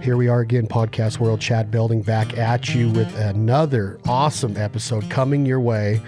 Here we are again, Podcast World, Chad Belding, back at you with another awesome episode coming your way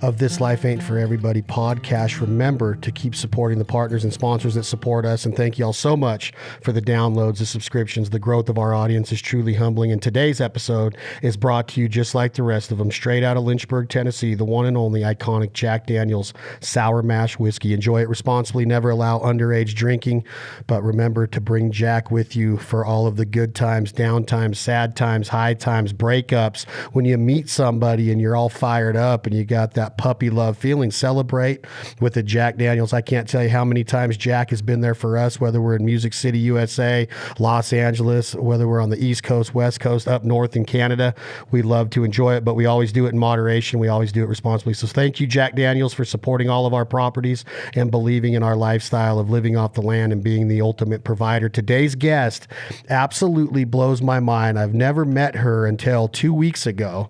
of This Life Ain't For Everybody podcast. Remember to keep supporting the partners and sponsors that support us, and thank you all so much for the downloads, the subscriptions. The growth of our audience is truly humbling, and today's episode is brought to you just like the rest of them, straight out of Lynchburg, Tennessee, the one and only iconic Jack Daniel's Sour Mash Whiskey. Enjoy it responsibly, never allow underage drinking, but remember to bring Jack with you for all of the good times, down times, sad times, high times, breakups. When you meet somebody and you're all fired up and you got that puppy love feeling, celebrate with a Jack Daniels. I can't tell you how many times Jack has been there for us, whether we're in Music City, USA, Los Angeles, whether we're on the East Coast, West Coast, up north in Canada. We love to enjoy it, but we always do it in moderation. We always do it responsibly. So thank you, Jack Daniels, for supporting all of our properties and believing in our lifestyle of living off the land and being the ultimate provider. Today's guest absolutely blows my mind. I've never met her until 2 weeks ago.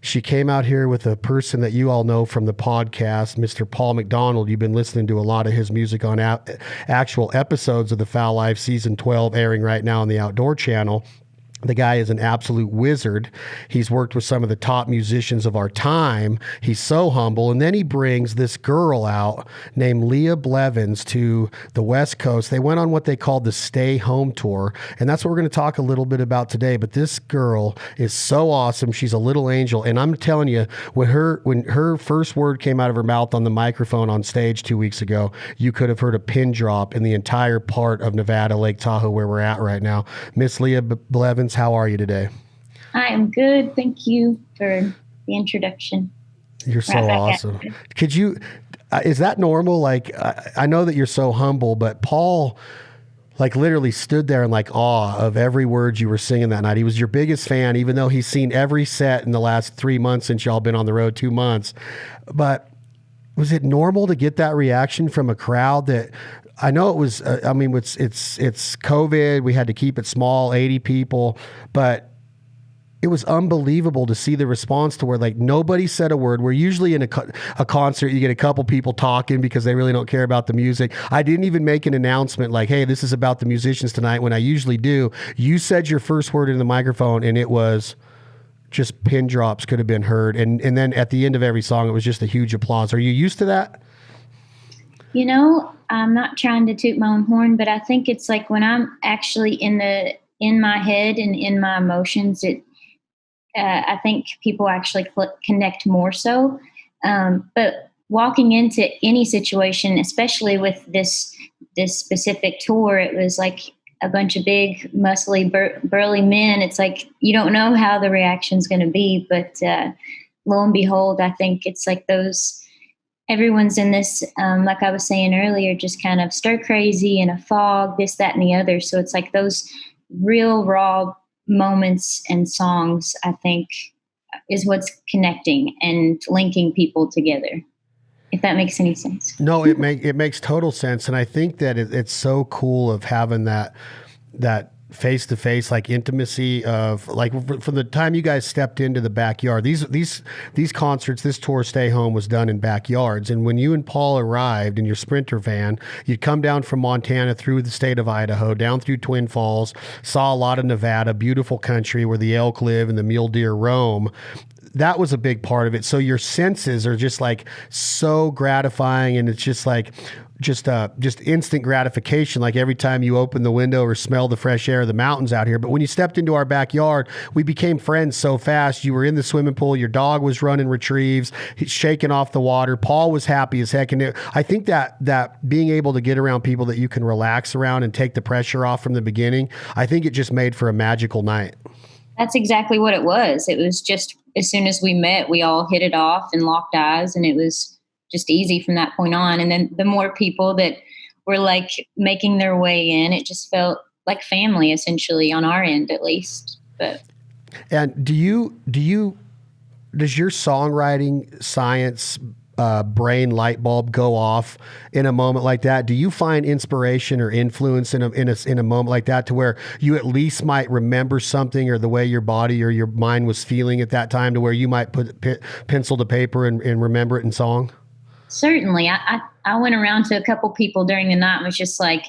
She came out here with a person that you all know from the podcast, Mr. Paul McDonald. You've been listening to a lot of his music on actual episodes of The Foul Life Season 12, airing right now on the Outdoor Channel. The guy is an absolute wizard. He's worked with some of the top musicians of our time. He's so humble. And then he brings this girl out named Leah Blevins to the West Coast. They went on what they called the Stay Home Tour. And that's what we're going to talk a little bit about today. But this girl is so awesome. She's a little angel. And I'm telling you, when her first word came out of her mouth on the microphone on stage 2 weeks ago, you could have heard a pin drop in the entire part of Nevada, Lake Tahoe, where we're at right now. Miss Leah Blevins, how are you today? I am good. Thank you for the introduction. You're so awesome. Could you, is that normal? Like, I know that you're so humble, but Paul, like, literally stood there in like awe of every word you were singing that night. He was your biggest fan, even though he's seen every set in the last 3 months since y'all been on the road 2 months. But was it normal to get that reaction from a crowd that, I know it was, I mean, it's COVID. We had to keep it small, 80 people, but it was unbelievable to see the response to where like nobody said a word. We're usually in a concert, you get a couple people talking because they really don't care about the music. I didn't even make an announcement like, hey, this is about the musicians tonight, when I usually do. You said your first word in the microphone and it was just pin drops could have been heard. And then at the end of every song, it was just a huge applause. Are you used to that? You know, I'm not trying to toot my own horn, but I think it's like when I'm actually in my head and in my emotions, I think people actually connect more so. But walking into any situation, especially with this specific tour, it was like a bunch of big, muscly, burly men. It's like you don't know how the reaction's going to be, but lo and behold, I think it's like those. Everyone's in this, like I was saying earlier, just kind of stir crazy in a fog, this, that, and the other. So it's like those real raw moments and songs, I think, is what's connecting and linking people together, if that makes any sense. No, it makes total sense. And I think that it's so cool of having that face-to-face, like, intimacy of, like, from the time you guys stepped into the backyard, these concerts, this tour, Stay Home, was done in backyards. And when you and Paul arrived in your Sprinter van, you'd come down from Montana through the state of Idaho, down through Twin Falls, saw a lot of Nevada, beautiful country where the elk live and the mule deer roam. That was a big part of it. So your senses are just like so gratifying, and it's just like just instant gratification, like every time you open the window or smell the fresh air of the mountains out here. But when you stepped into our backyard, we became friends so fast. You were in the swimming pool, your dog was running retrieves, he's shaking off the water. Paul was happy as heck. And I think that being able to get around people that you can relax around and take the pressure off from the beginning, I think it just made for a magical night. That's exactly what it was. It was just, as soon as we met, we all hit it off and locked eyes, and it was just easy from that point on. And then the more people that were like making their way in, it just felt like family, essentially, on our end, at least. But and does your songwriting science brain light bulb go off in a moment like that? Do you find inspiration or influence in a moment like that, to where you at least might remember something, or the way your body or your mind was feeling at that time, to where you might put pencil to paper and remember it in song? Certainly. I went around to a couple people during the night and was just like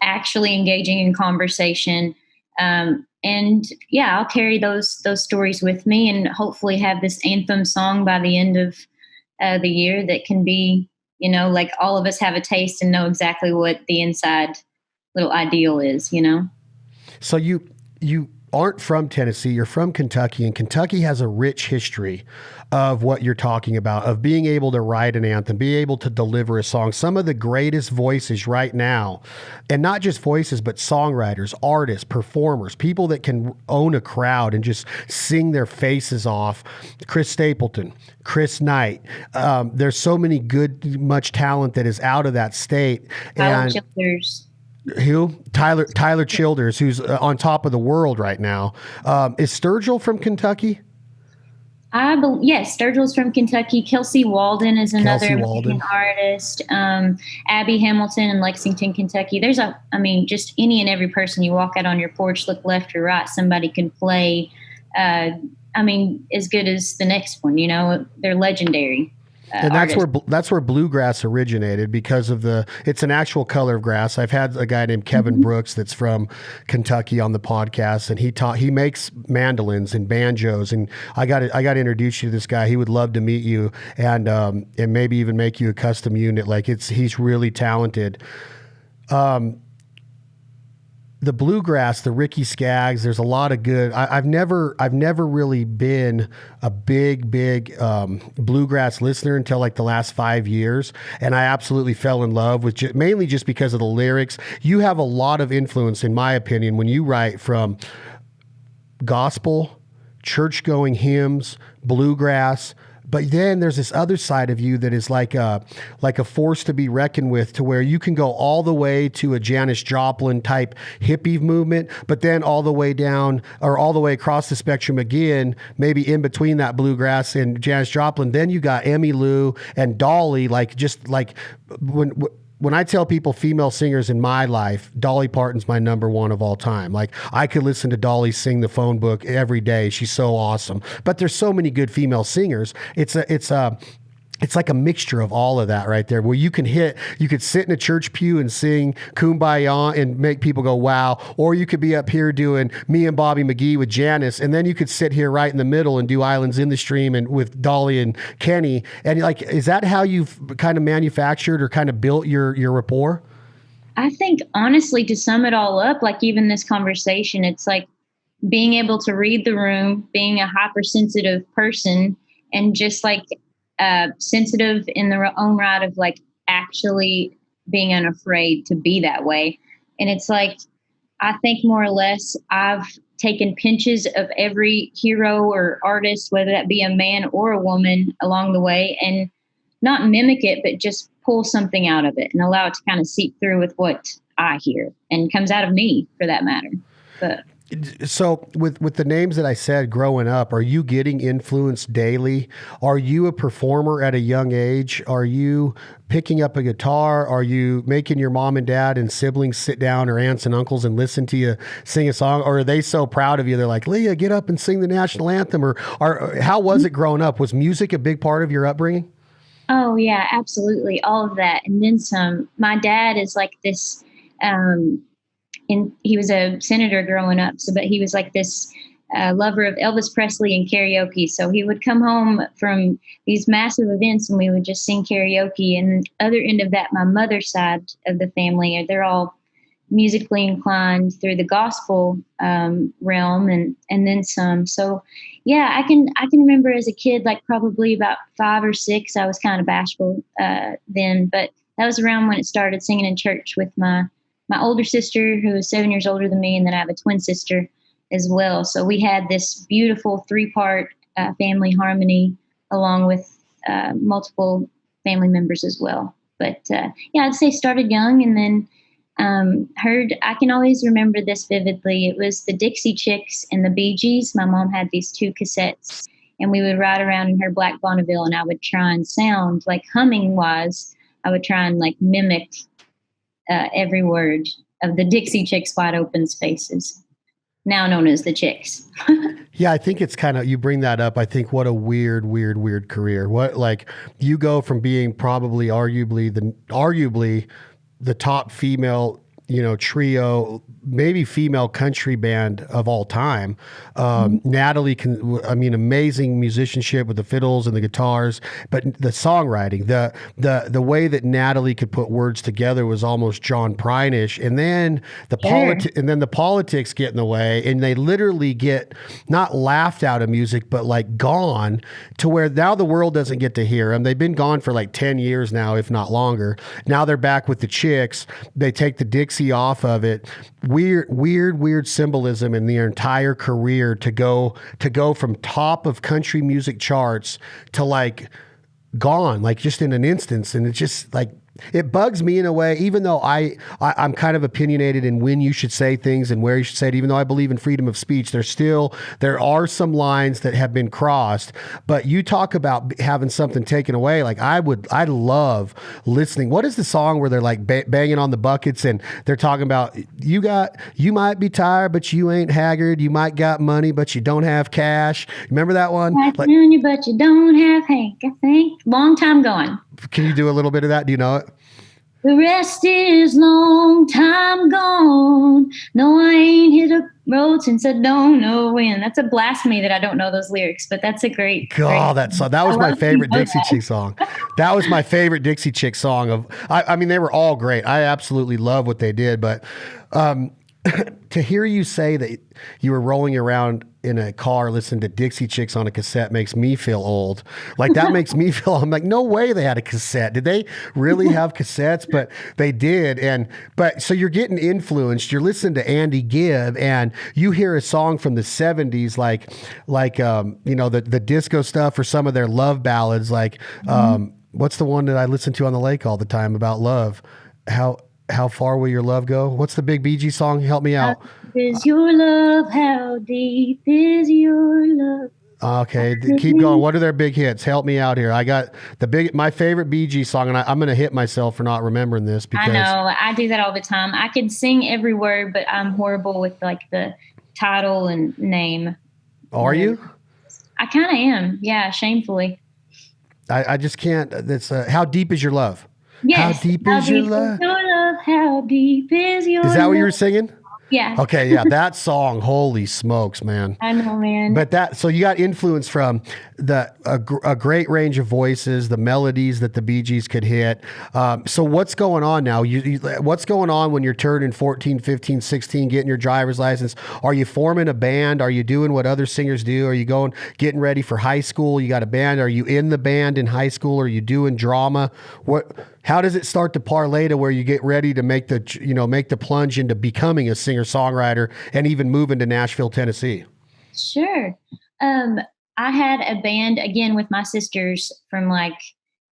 actually engaging in conversation. And yeah, I'll carry those stories with me, and hopefully have this anthem song by the end of the year that can be, like all of us have a taste and know exactly what the inside little ideal is. So you aren't from Tennessee, you're from Kentucky, and Kentucky has a rich history of what you're talking about, of being able to write an anthem, be able to deliver a song. Some of the greatest voices right now, and not just voices, but songwriters, artists, performers, people that can own a crowd and just sing their faces off. Chris Stapleton, Chris Knight. There's so many much talent that is out of that state. And Childers. Who? Tyler Childers, who's on top of the world right now. Is Sturgill from Kentucky? Yes, Sturgill's from Kentucky. Kelsey Walden is another amazing artist. Abby Hamilton in Lexington, Kentucky. There's just any and every person you walk out on your porch, look left or right, somebody can play. As good as the next one. They're legendary. And that's where bluegrass originated, because of it's an actual color of grass. I've had a guy named Kevin Brooks that's from Kentucky on the podcast, and he makes mandolins and banjos, and I got to introduce you to this guy. He would love to meet you, and maybe even make you a custom unit. He's really talented. The bluegrass, the Ricky Skaggs, there's a lot of good. I've never really been a big bluegrass listener until like the last 5 years, and I absolutely fell in love with mainly just because of the lyrics. You have a lot of influence, in my opinion, when you write from gospel, church-going hymns, bluegrass. But then there's this other side of you that is like a force to be reckoned with, to where you can go all the way to a Janis Joplin type hippie movement, but then all the way down, or all the way across the spectrum again, maybe in between that bluegrass and Janis Joplin. Then you got Emmylou and Dolly, when I tell people female singers in my life, Dolly Parton's my number one of all time. Like, I could listen to Dolly sing the phone book every day. She's so awesome. But there's so many good female singers. It's like a mixture of all of that right there, where you could sit in a church pew and sing Kumbaya and make people go, wow. Or you could be up here doing Me and Bobby McGee with Janis. And then you could sit here right in the middle and do Islands in the Stream and with Dolly and Kenny. And is that how you've kind of manufactured or kind of built your rapport? I think, honestly, to sum it all up, like even this conversation, it's like being able to read the room, being a hypersensitive person, and just like, sensitive in their own right of like actually being unafraid to be that way. And it's like, I think more or less I've taken pinches of every hero or artist, whether that be a man or a woman, along the way, and not mimic it, but just pull something out of it and allow it to kind of seep through with what I hear and comes out of me, for that matter. But so with the names that I said growing up, are you getting influenced daily? Are you a performer at a young age? Are you picking up a guitar? Are you making your mom and dad and siblings sit down, or aunts and uncles, and listen to you sing a song? Or are they so proud of you? They're like, Leah, get up and sing the national anthem. Or how was it growing up? Was music a big part of your upbringing? Oh yeah, absolutely. All of that. And then some. My dad is like this, and he was a senator growing up. But he was like this lover of Elvis Presley and karaoke. So he would come home from these massive events and we would just sing karaoke. And the other end of that, my mother's side of the family, they're all musically inclined through the gospel realm, and then some. So yeah, I can remember as a kid, like probably about 5 or 6, I was kind of bashful then, but that was around when it started, singing in church with my older sister, who was 7 years older than me, and then I have a twin sister as well. So we had this beautiful 3-part family harmony, along with multiple family members as well. But yeah, I'd say started young, and then I can always remember this vividly. It was the Dixie Chicks and the Bee Gees. My mom had these 2 cassettes, and we would ride around in her black Bonneville, and I would try and sound like, humming wise, I would try and like mimic every word of the Dixie Chicks' Wide Open Spaces, now known as the Chicks. Yeah, I think it's kind of, you bring that up. I think what a weird career. What, like, you go from being arguably the top female, trio, maybe female country band of all time. Natalie amazing musicianship with the fiddles and the guitars, but the songwriting, the way that Natalie could put words together was almost John Prine-ish. And then the politics get in the way, and they literally get not laughed out of music, but like gone to where now the world doesn't get to hear them. They've been gone for like 10 years now, if not longer. Now they're back with the Chicks. They take the Dixie off of it. Weird symbolism in their entire career to go from top of country music charts to like gone, like just in an instance. And it's just like, it bugs me in a way, even though I'm kind of opinionated in when you should say things and where you should say it, even though I believe in freedom of speech, there are some lines that have been crossed. But you talk about having something taken away. Like I love listening. What is the song where they're like banging on the buckets and they're talking about, you might be tired, but you ain't haggard. You might got money, but you don't have cash. Remember that one? But you don't have Hank, I think. Long time gone. Can you do a little bit of that? Do you know it? The rest is long time gone. No, I ain't hit a road since I don't know when. That's a blasphemy that I don't know those lyrics, but that's a great. That was my favorite Dixie Chick song. That was my favorite Dixie Chick song. I mean, they were all great. I absolutely love what they did, but to hear you say that you were rolling around in a car listening to Dixie Chicks on a cassette makes me feel old. Like that makes me feel, I'm like, no way they had a cassette. Did they really have cassettes? But they did. But so you're getting influenced. You're listening to Andy Gibb and you hear a song from the 70s, like the disco stuff or some of their love ballads. Like, what's the one that I listen to on the lake all the time about love? How far will your love go? What's the big Bee Gees song? Help me out. How deep is your love? How deep is your love? Okay, keep going. What are their big hits? Help me out here. I got my favorite Bee Gees song, and I'm going to hit myself for not remembering this because I know I do that all the time. I could sing every word, but I'm horrible with like the title and name. Are you? I kind of am. Yeah, shamefully. I just can't. That's How Deep Is Your Love? Yes. How deep is your love? How deep is your love? Is that what you were singing? Yeah. Okay, yeah, that song, holy smokes, man. I know, man. But so you got influence from a great range of voices, the melodies that the Bee Gees could hit. So what's going on now? What's going on when you're turning 14, 15, 16, getting your driver's license? Are you forming a band? Are you doing what other singers do? Are you getting ready for high school? You got a band? Are you in the band in high school? Are you doing drama? How does it start to parlay to where you get ready to make the plunge into becoming a singer-songwriter and even moving to Nashville, Tennessee? Sure. I had a band again with my sisters from like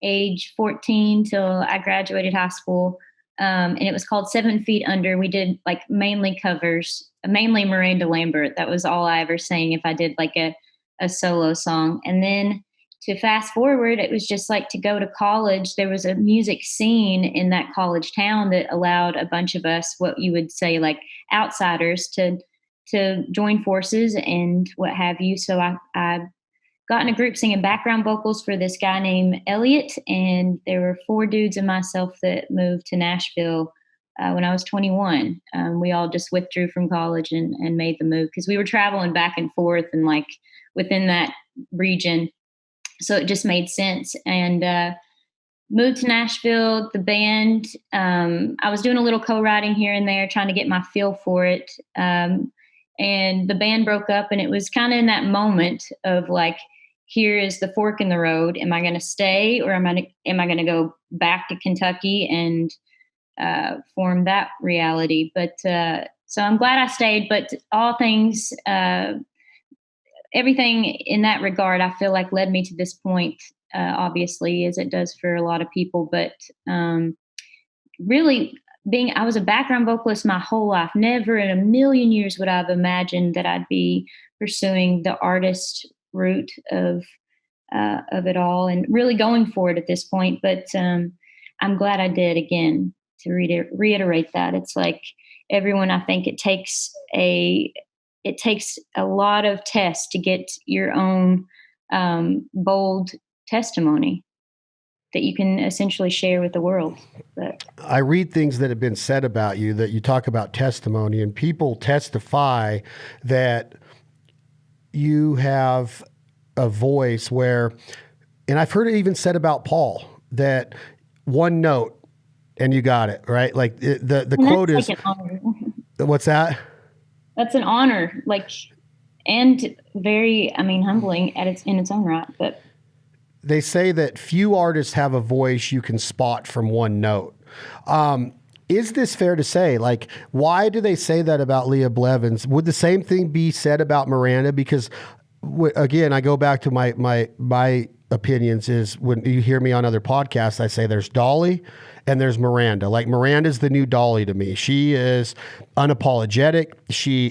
age 14 till I graduated high school. And it was called 7 Feet Under. We did like mainly covers, mainly Miranda Lambert. That was all I ever sang if I did like a solo song. And then to fast forward, it was just like to go to college. There was a music scene in that college town that allowed a bunch of us, what you would say like outsiders, to join forces and what have you. So I got in a group singing background vocals for this guy named Elliot. And there were 4 dudes and myself that moved to Nashville when I was 21. We all just withdrew from college and made the move because we were traveling back and forth and like within that region. So it just made sense. And moved to Nashville. The band, I was doing a little co-writing here and there, trying to get my feel for it. And the band broke up, and it was kind of in that moment of like, here is the fork in the road. Am I going to stay, or am I going to go back to Kentucky and form that reality? But so I'm glad I stayed. But all things, everything in that regard, I feel like led me to this point, obviously, as it does for a lot of people. But really, I was a background vocalist my whole life. Never in a million years would I have imagined that I'd be pursuing the artist route of it all and really going for it at this point. But I'm glad I did. Again, to reiterate that, it's like everyone, I think it takes a lot of tests to get your own bold testimony. that you can essentially share with the world. But I read things that have been said about you, that you talk about testimony, and people testify that you have a voice where, and I've heard it even said about Paul, that one note and you got it, right? Like the quote is, like an honor. What's that? That's an honor, and very, humbling in its own right. But they say that few artists have a voice you can spot from one note. Is this fair to say? Like, why do they say that about Leah Blevins? Would the same thing be said about Miranda? Because again, I go back to my opinions is when you hear me on other podcasts, I say there's Dolly and there's Miranda. Like, Miranda's the new Dolly to me. She is unapologetic. She's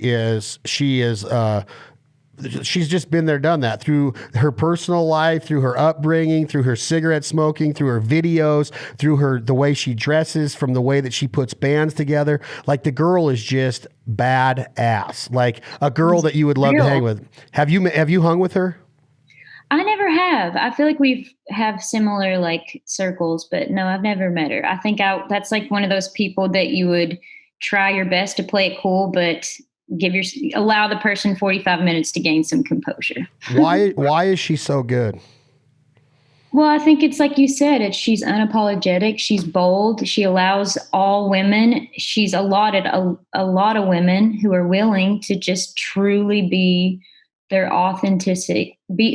just been there, done that through her personal life, through her upbringing, through her cigarette smoking, through her videos, through the way she dresses, from the way that she puts bands together. Like, the girl is just badass. Like a girl that you would love to hang with. Have you hung with her? I never have. I feel like we have similar circles, but no, I've never met her. I think that's like one of those people that you would try your best to play it cool, but allow the person 45 minutes to gain some composure. Why is she so good? Well, I think it's like you said, she's unapologetic. She's bold. She allows all women. She's allotted a lot of women who are willing to just truly be their authenticity, and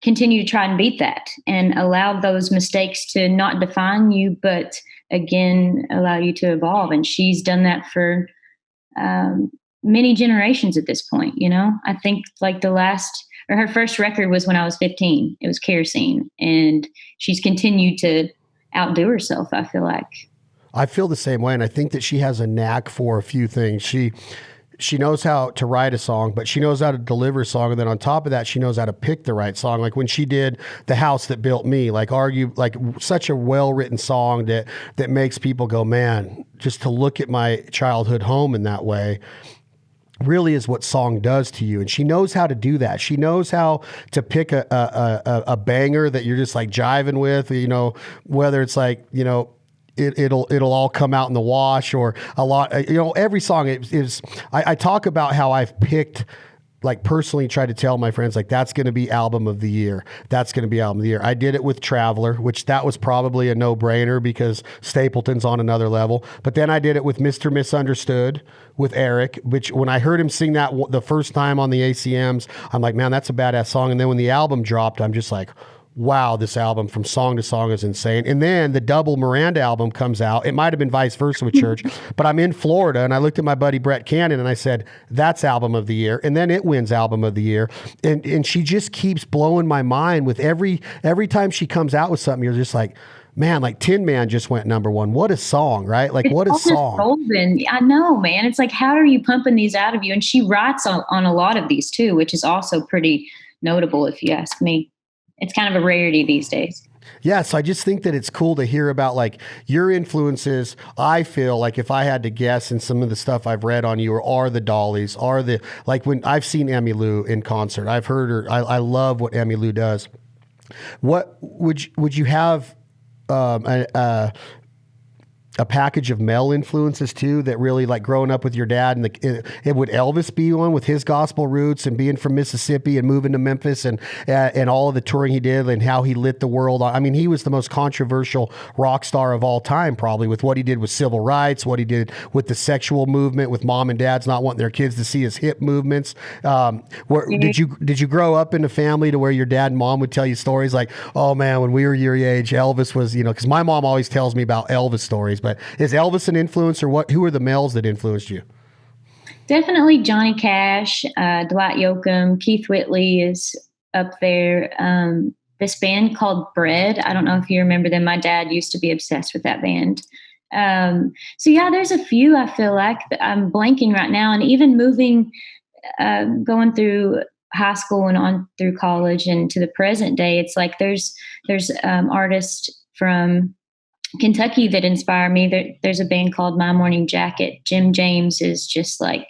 continue to try and beat that, and allow those mistakes to not define you, but again, allow you to evolve. And she's done that for many generations at this point. I think her first record was when I was 15. It was Kerosene, and she's continued to outdo herself, I feel like. I feel the same way, and I think that she has a knack for a few things. She knows how to write a song, but she knows how to deliver a song. And then on top of that, she knows how to pick the right song. Like when she did The House That Built Me, such a well-written song that makes people go, man, just to look at my childhood home in that way really is what song does to you. And she knows how to do that. She knows how to pick a banger that you're just jiving with, whether it's it'll all come out in the wash, or a lot, every song is, I talk about how I've picked, personally tried to tell my friends, that's going to be album of the year. That's going to be album of the year. I did it with Traveler, which that was probably a no brainer because Stapleton's on another level. But then I did it with Mr. Misunderstood with Eric, which when I heard him sing that the first time on the ACMs, I'm like, man, that's a badass song. And then when the album dropped, I'm just like, wow, this album from song to song is insane. And then the double Miranda album comes out. It might have been vice versa with Church, but I'm in Florida and I looked at my buddy Brett Cannon and I said, that's album of the year. And then it wins album of the year. And she just keeps blowing my mind with every time she comes out with something. You're just like, man, Tin Man just went number one. What a song, right? What a song. Golden. I know, man. It's how are you pumping these out of you? And she writes on a lot of these too, which is also pretty notable if you ask me. It's kind of a rarity these days. Yeah, so I just think that it's cool to hear about your influences. I feel like if I had to guess, in some of the stuff I've read on you are the Dollies, are the when I've seen Emmylou in concert, I've heard her. I love what Emmylou does. What would you have a package of male influences too, that really growing up with your dad, and it would Elvis be one with his gospel roots and being from Mississippi and moving to Memphis and all of the touring he did and how he lit the world. I mean, he was the most controversial rock star of all time, probably, with what he did with civil rights, what he did with the sexual movement, with mom and dads not wanting their kids to see his hip movements. Did you grow up in a family to where your dad and mom would tell you stories like, oh man, when we were your age, Elvis was, because my mom always tells me about Elvis stories. But is Elvis an influence, or what? Who are the males that influenced you? Definitely Johnny Cash, Dwight Yoakam, Keith Whitley is up there. This band called Bread. I don't know if you remember them. My dad used to be obsessed with that band. So yeah, there's a few I feel like that I'm blanking right now. And even moving, going through high school and on through college and to the present day, it's there's artists from Kentucky that inspire me. There's a band called My Morning Jacket. Jim James is just like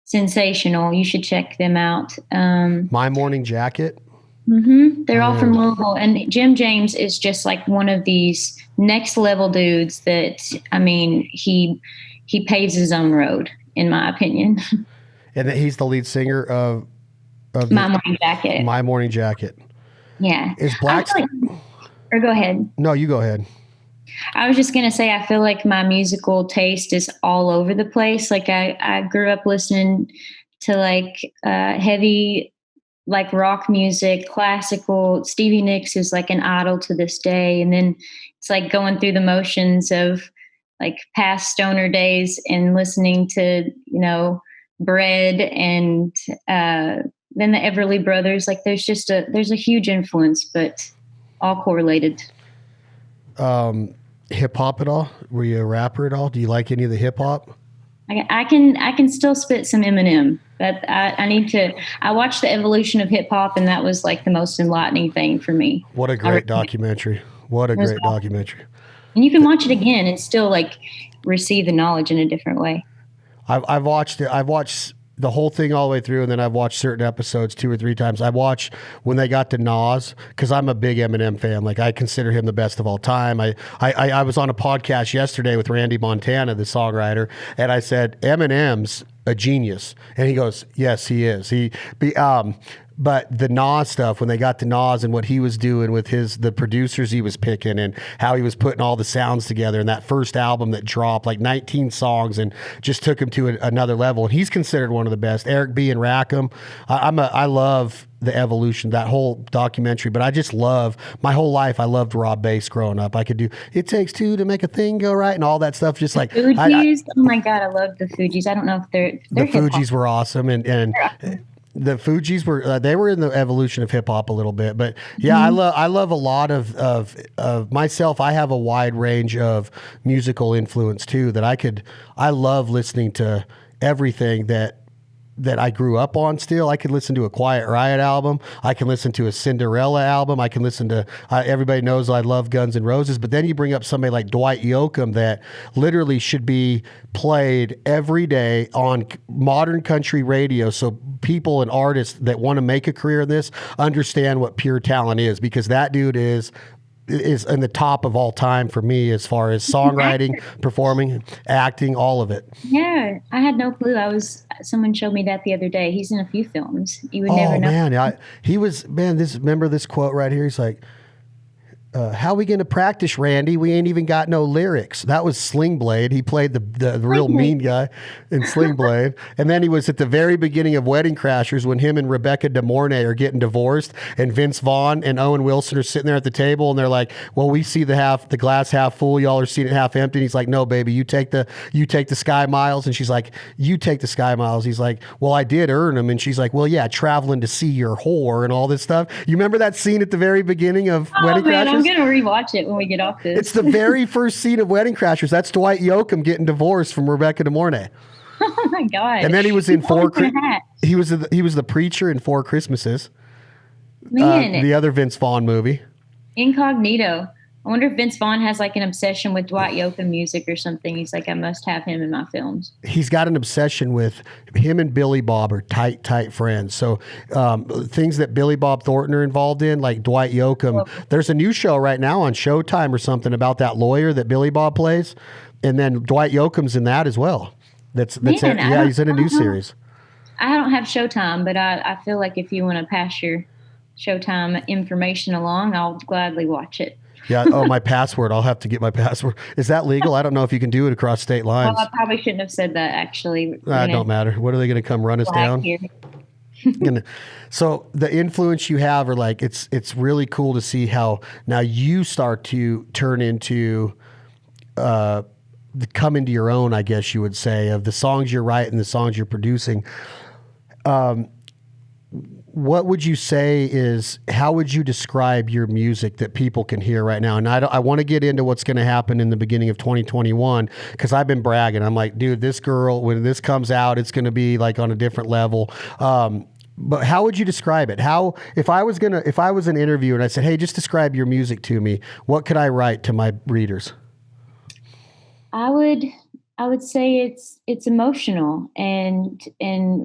sensational. You should check them out. My Morning Jacket. They're all from Louisville, and Jim James is just like one of these next level dudes that, I mean, he paves his own road, in my opinion. And he's the lead singer of My Morning Jacket. My Morning Jacket. Yeah. Is Black? Or go ahead. No, you go ahead. I was just gonna say, I feel like my musical taste is all over the place. Like I grew up listening to like heavy, like rock music, classical. Stevie Nicks is like an idol to this day, and then it's like going through the motions of like past stoner days and listening to, you know, Bread and then the Everly Brothers. Like there's a huge influence, but all correlated. Hip hop at all? Were you a rapper at all? Do you like any of the hip hop? I can still spit some Eminem, but I watched the evolution of hip hop, and that was like the most enlightening thing for me. What a great documentary. What a great documentary. And you can watch it again and still like receive the knowledge in a different way. I've watched it. I've watched the whole thing all the way through, and then I've watched certain episodes 2 or 3 times. I watched when they got to Nas, because I'm a big Eminem fan. Like, I consider him the best of all time. I was on a podcast yesterday with Randy Montana, the songwriter, and I said, Eminem's a genius. And he goes, yes, he is. But the Nas stuff, when they got to Nas and what he was doing with the producers he was picking and how he was putting all the sounds together, and that first album that dropped like 19 songs and just took him to another level. And he's considered one of the best. Eric B. and Rackham. I love the evolution, that whole documentary, but I just love, my whole life I loved raw bass growing up. I could do It Takes Two to Make a Thing Go Right and all that stuff. Just like Fugees. Oh my God, I love the Fugees. I don't know if they're the Fugees were awesome, and the Fugees were they were in the evolution of hip hop a little bit, but yeah, I love a lot of myself. I have a wide range of musical influence too, that I love listening to everything that I grew up on. Still, I could listen to a Quiet Riot album. I can listen to a Cinderella album. I can listen to everybody knows I love Guns N' Roses, but then you bring up somebody like Dwight Yoakam that literally should be played every day on modern country radio, so people and artists that want to make a career in this understand what pure talent is, because that dude is in the top of all time for me as far as songwriting, performing, acting, all of it. Yeah, I had no clue. Someone showed me that the other day. He's in a few films. You would never know. Remember this quote right here? He's like, how we going to practice, Randy? We ain't even got no lyrics. That was Sling Blade. He played the real mean guy in Sling Blade. And then he was at the very beginning of Wedding Crashers when him and Rebecca De Mornay are getting divorced, and Vince Vaughn and Owen Wilson are sitting there at the table, and they're like, well, we see the glass half full. Y'all are seeing it half empty. And he's like, no, baby, you take the Sky Miles. And she's like, you take the Sky Miles. He's like, well, I did earn them. And she's like, well, yeah, traveling to see your whore and all this stuff. You remember that scene at the very beginning of Wedding Crashers? I'm going to rewatch it when we get off this. It's the very first scene of Wedding Crashers. That's Dwight Yoakam getting divorced from Rebecca De Mornay. Oh my God! And then he was in he was the preacher in 4 Christmases. Man, the other Vince Vaughn movie. Incognito. I wonder if Vince Vaughn has like an obsession with Dwight Yoakam music or something. He's like, I must have him in my films. He's got an obsession with him, and Billy Bob are tight friends. So things that Billy Bob Thornton are involved in, like Dwight Yoakam. There's a new show right now on Showtime or something about that lawyer that Billy Bob plays. And then Dwight Yoakam's in that as well. He's in a new series. I don't have Showtime, but I feel like if you want to pass your Showtime information along, I'll gladly watch it. Yeah. Oh, my password. I'll have to get my password. Is that legal? I don't know if you can do it across state lines. Well, I probably shouldn't have said that, actually. It don't matter. What are they going to come run us down? So the influence you have are like, it's really cool to see how now you start to turn into, come into your own, I guess you would say, of the songs you're writing, the songs you're producing. What would you say how would you describe your music that people can hear right now? And I want to get into what's going to happen in the beginning of 2021, because I've been bragging. I'm like, dude, this girl, when this comes out, it's going to be like on a different level. But how would you describe it? If I was an interviewer and I said, hey, just describe your music to me, what could I write to my readers? I would say it's emotional and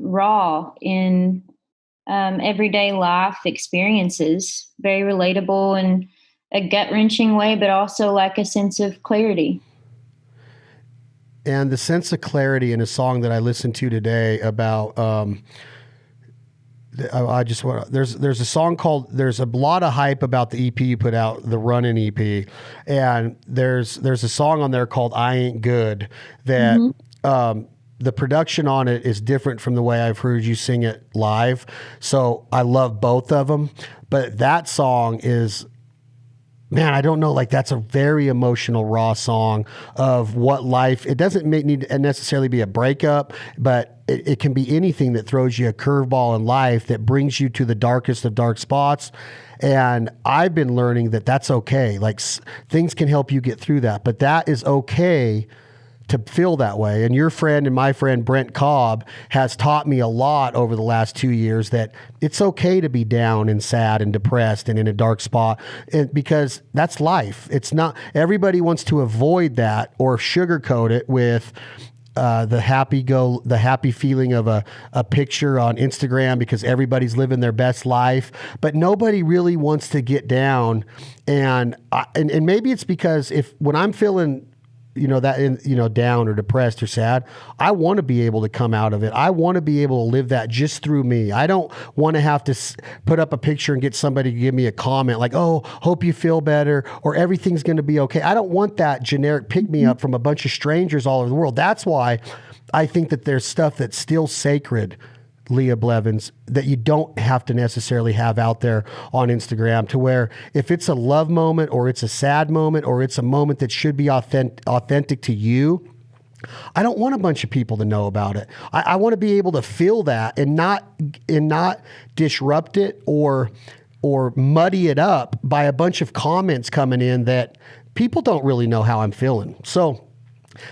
raw in everyday life experiences, very relatable in a gut-wrenching way, but also like a sense of clarity. And the sense of clarity in a song that I listened to today about, there's a song called, there's a lot of hype about the EP you put out, the Runnin' EP. And there's a song on there called I Ain't Good that, the production on it is different from the way I've heard you sing it live. So I love both of them, but that song is, man, I don't know, like that's a very emotional, raw song of what life, it doesn't need to necessarily be a breakup, but it can be anything that throws you a curveball in life that brings you to the darkest of dark spots. And I've been learning that that's okay. Like things can help you get through that, but that is okay to feel that way. And your friend and my friend Brent Cobb has taught me a lot over the last 2 years that it's okay to be down and sad and depressed and in a dark spot, because that's life. It's not, everybody wants to avoid that or sugarcoat it with the happy feeling of a picture on Instagram because everybody's living their best life, but nobody really wants to get down. And maybe it's because when I'm feeling down or depressed or sad, I want to be able to come out of it. I want to be able to live that just through me. I don't want to have to put up a picture and get somebody to give me a comment like, oh, hope you feel better, or everything's going to be okay. I don't want that generic pick me up from a bunch of strangers all over the world. That's why I think that there's stuff that's still sacred, Leah Blevins, that you don't have to necessarily have out there on Instagram, to where if it's a love moment or it's a sad moment or it's a moment that should be authentic to you, I don't want a bunch of people to know about it. I want to be able to feel that and not disrupt it or muddy it up by a bunch of comments coming in that people don't really know how I'm feeling. So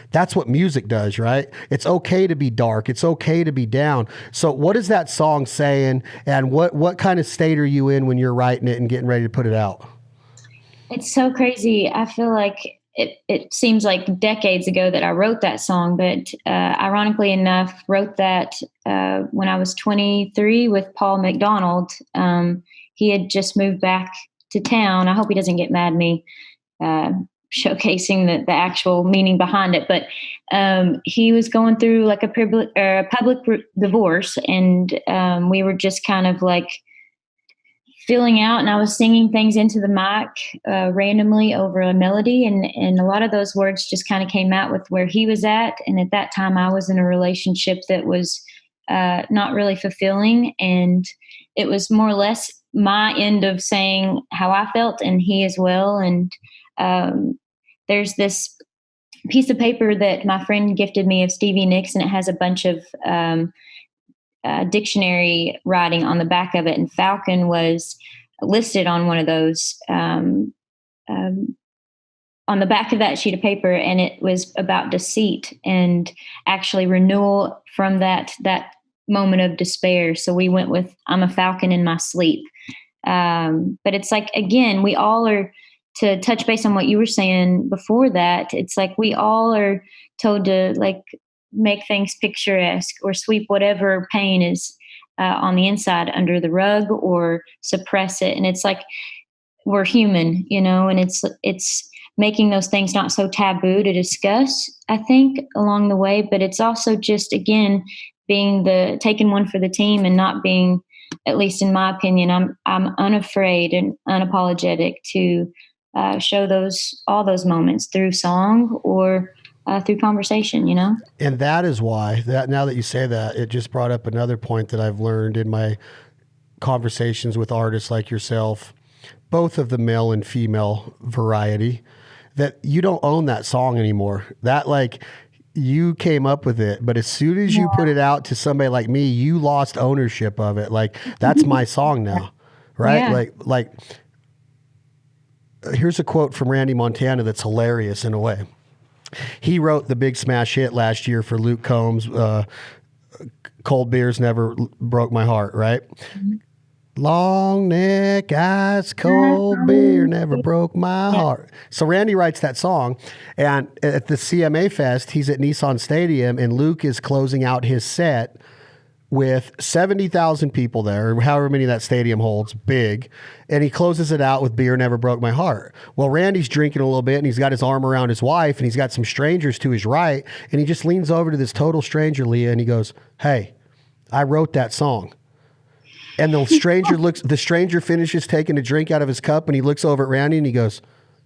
that's what music does, right? It's okay to be dark. It's okay to be down. So what is that song saying, and what kind of state are you in when you're writing it and getting ready to put it out? It's so crazy. I feel like it seems like decades ago that I wrote that song, but ironically enough, wrote that when I was 23 with Paul McDonald. He had just moved back to town. I hope he doesn't get mad at me showcasing the actual meaning behind it. But he was going through like a public divorce, and we were just kind of like feeling out, and I was singing things into the mic randomly over a melody, and a lot of those words just kind of came out with where he was at. And at that time I was in a relationship that was not really fulfilling, and it was more or less my end of saying how I felt, and he as well. And there's this piece of paper that my friend gifted me of Stevie Nicks, and it has a bunch of dictionary writing on the back of it, and Falcon was listed on one of those on the back of that sheet of paper, and it was about deceit and actually renewal from that moment of despair. So we went with I'm a falcon in my sleep. But it's like, again, we all are, to touch base on what you were saying before that, it's like we all are told to like make things picturesque or sweep whatever pain is on the inside under the rug or suppress it. And it's like, we're human, and it's making those things not so taboo to discuss, I think, along the way. But it's also just, again, being taking one for the team and not being, at least in my opinion, I'm unafraid and unapologetic to show all those moments through song or through conversation, And that is why now that you say that, it just brought up another point that I've learned in my conversations with artists like yourself, both of the male and female variety, that you don't own that song anymore. That like you came up with it, but as soon as you put it out to somebody like me, you lost ownership of it. Like that's my song now, right? Yeah. Like here's a quote from Randy Montana that's hilarious in a way. He wrote the big smash hit last year for Luke Combs, Cold Beers Never Broke My Heart, right? Mm-hmm. Long neck, ice cold beer never broke my heart. So Randy writes that song, and at the CMA Fest, he's at Nissan Stadium, and Luke is closing out his set with 70,000 people there, or however many that stadium holds, big, and he closes it out with Beer Never Broke My Heart. Well, Randy's drinking a little bit, and he's got his arm around his wife, and he's got some strangers to his right, and he just leans over to this total stranger, Leah, and he goes, "Hey, I wrote that song." And the stranger finishes taking a drink out of his cup, and he looks over at Randy, and he goes,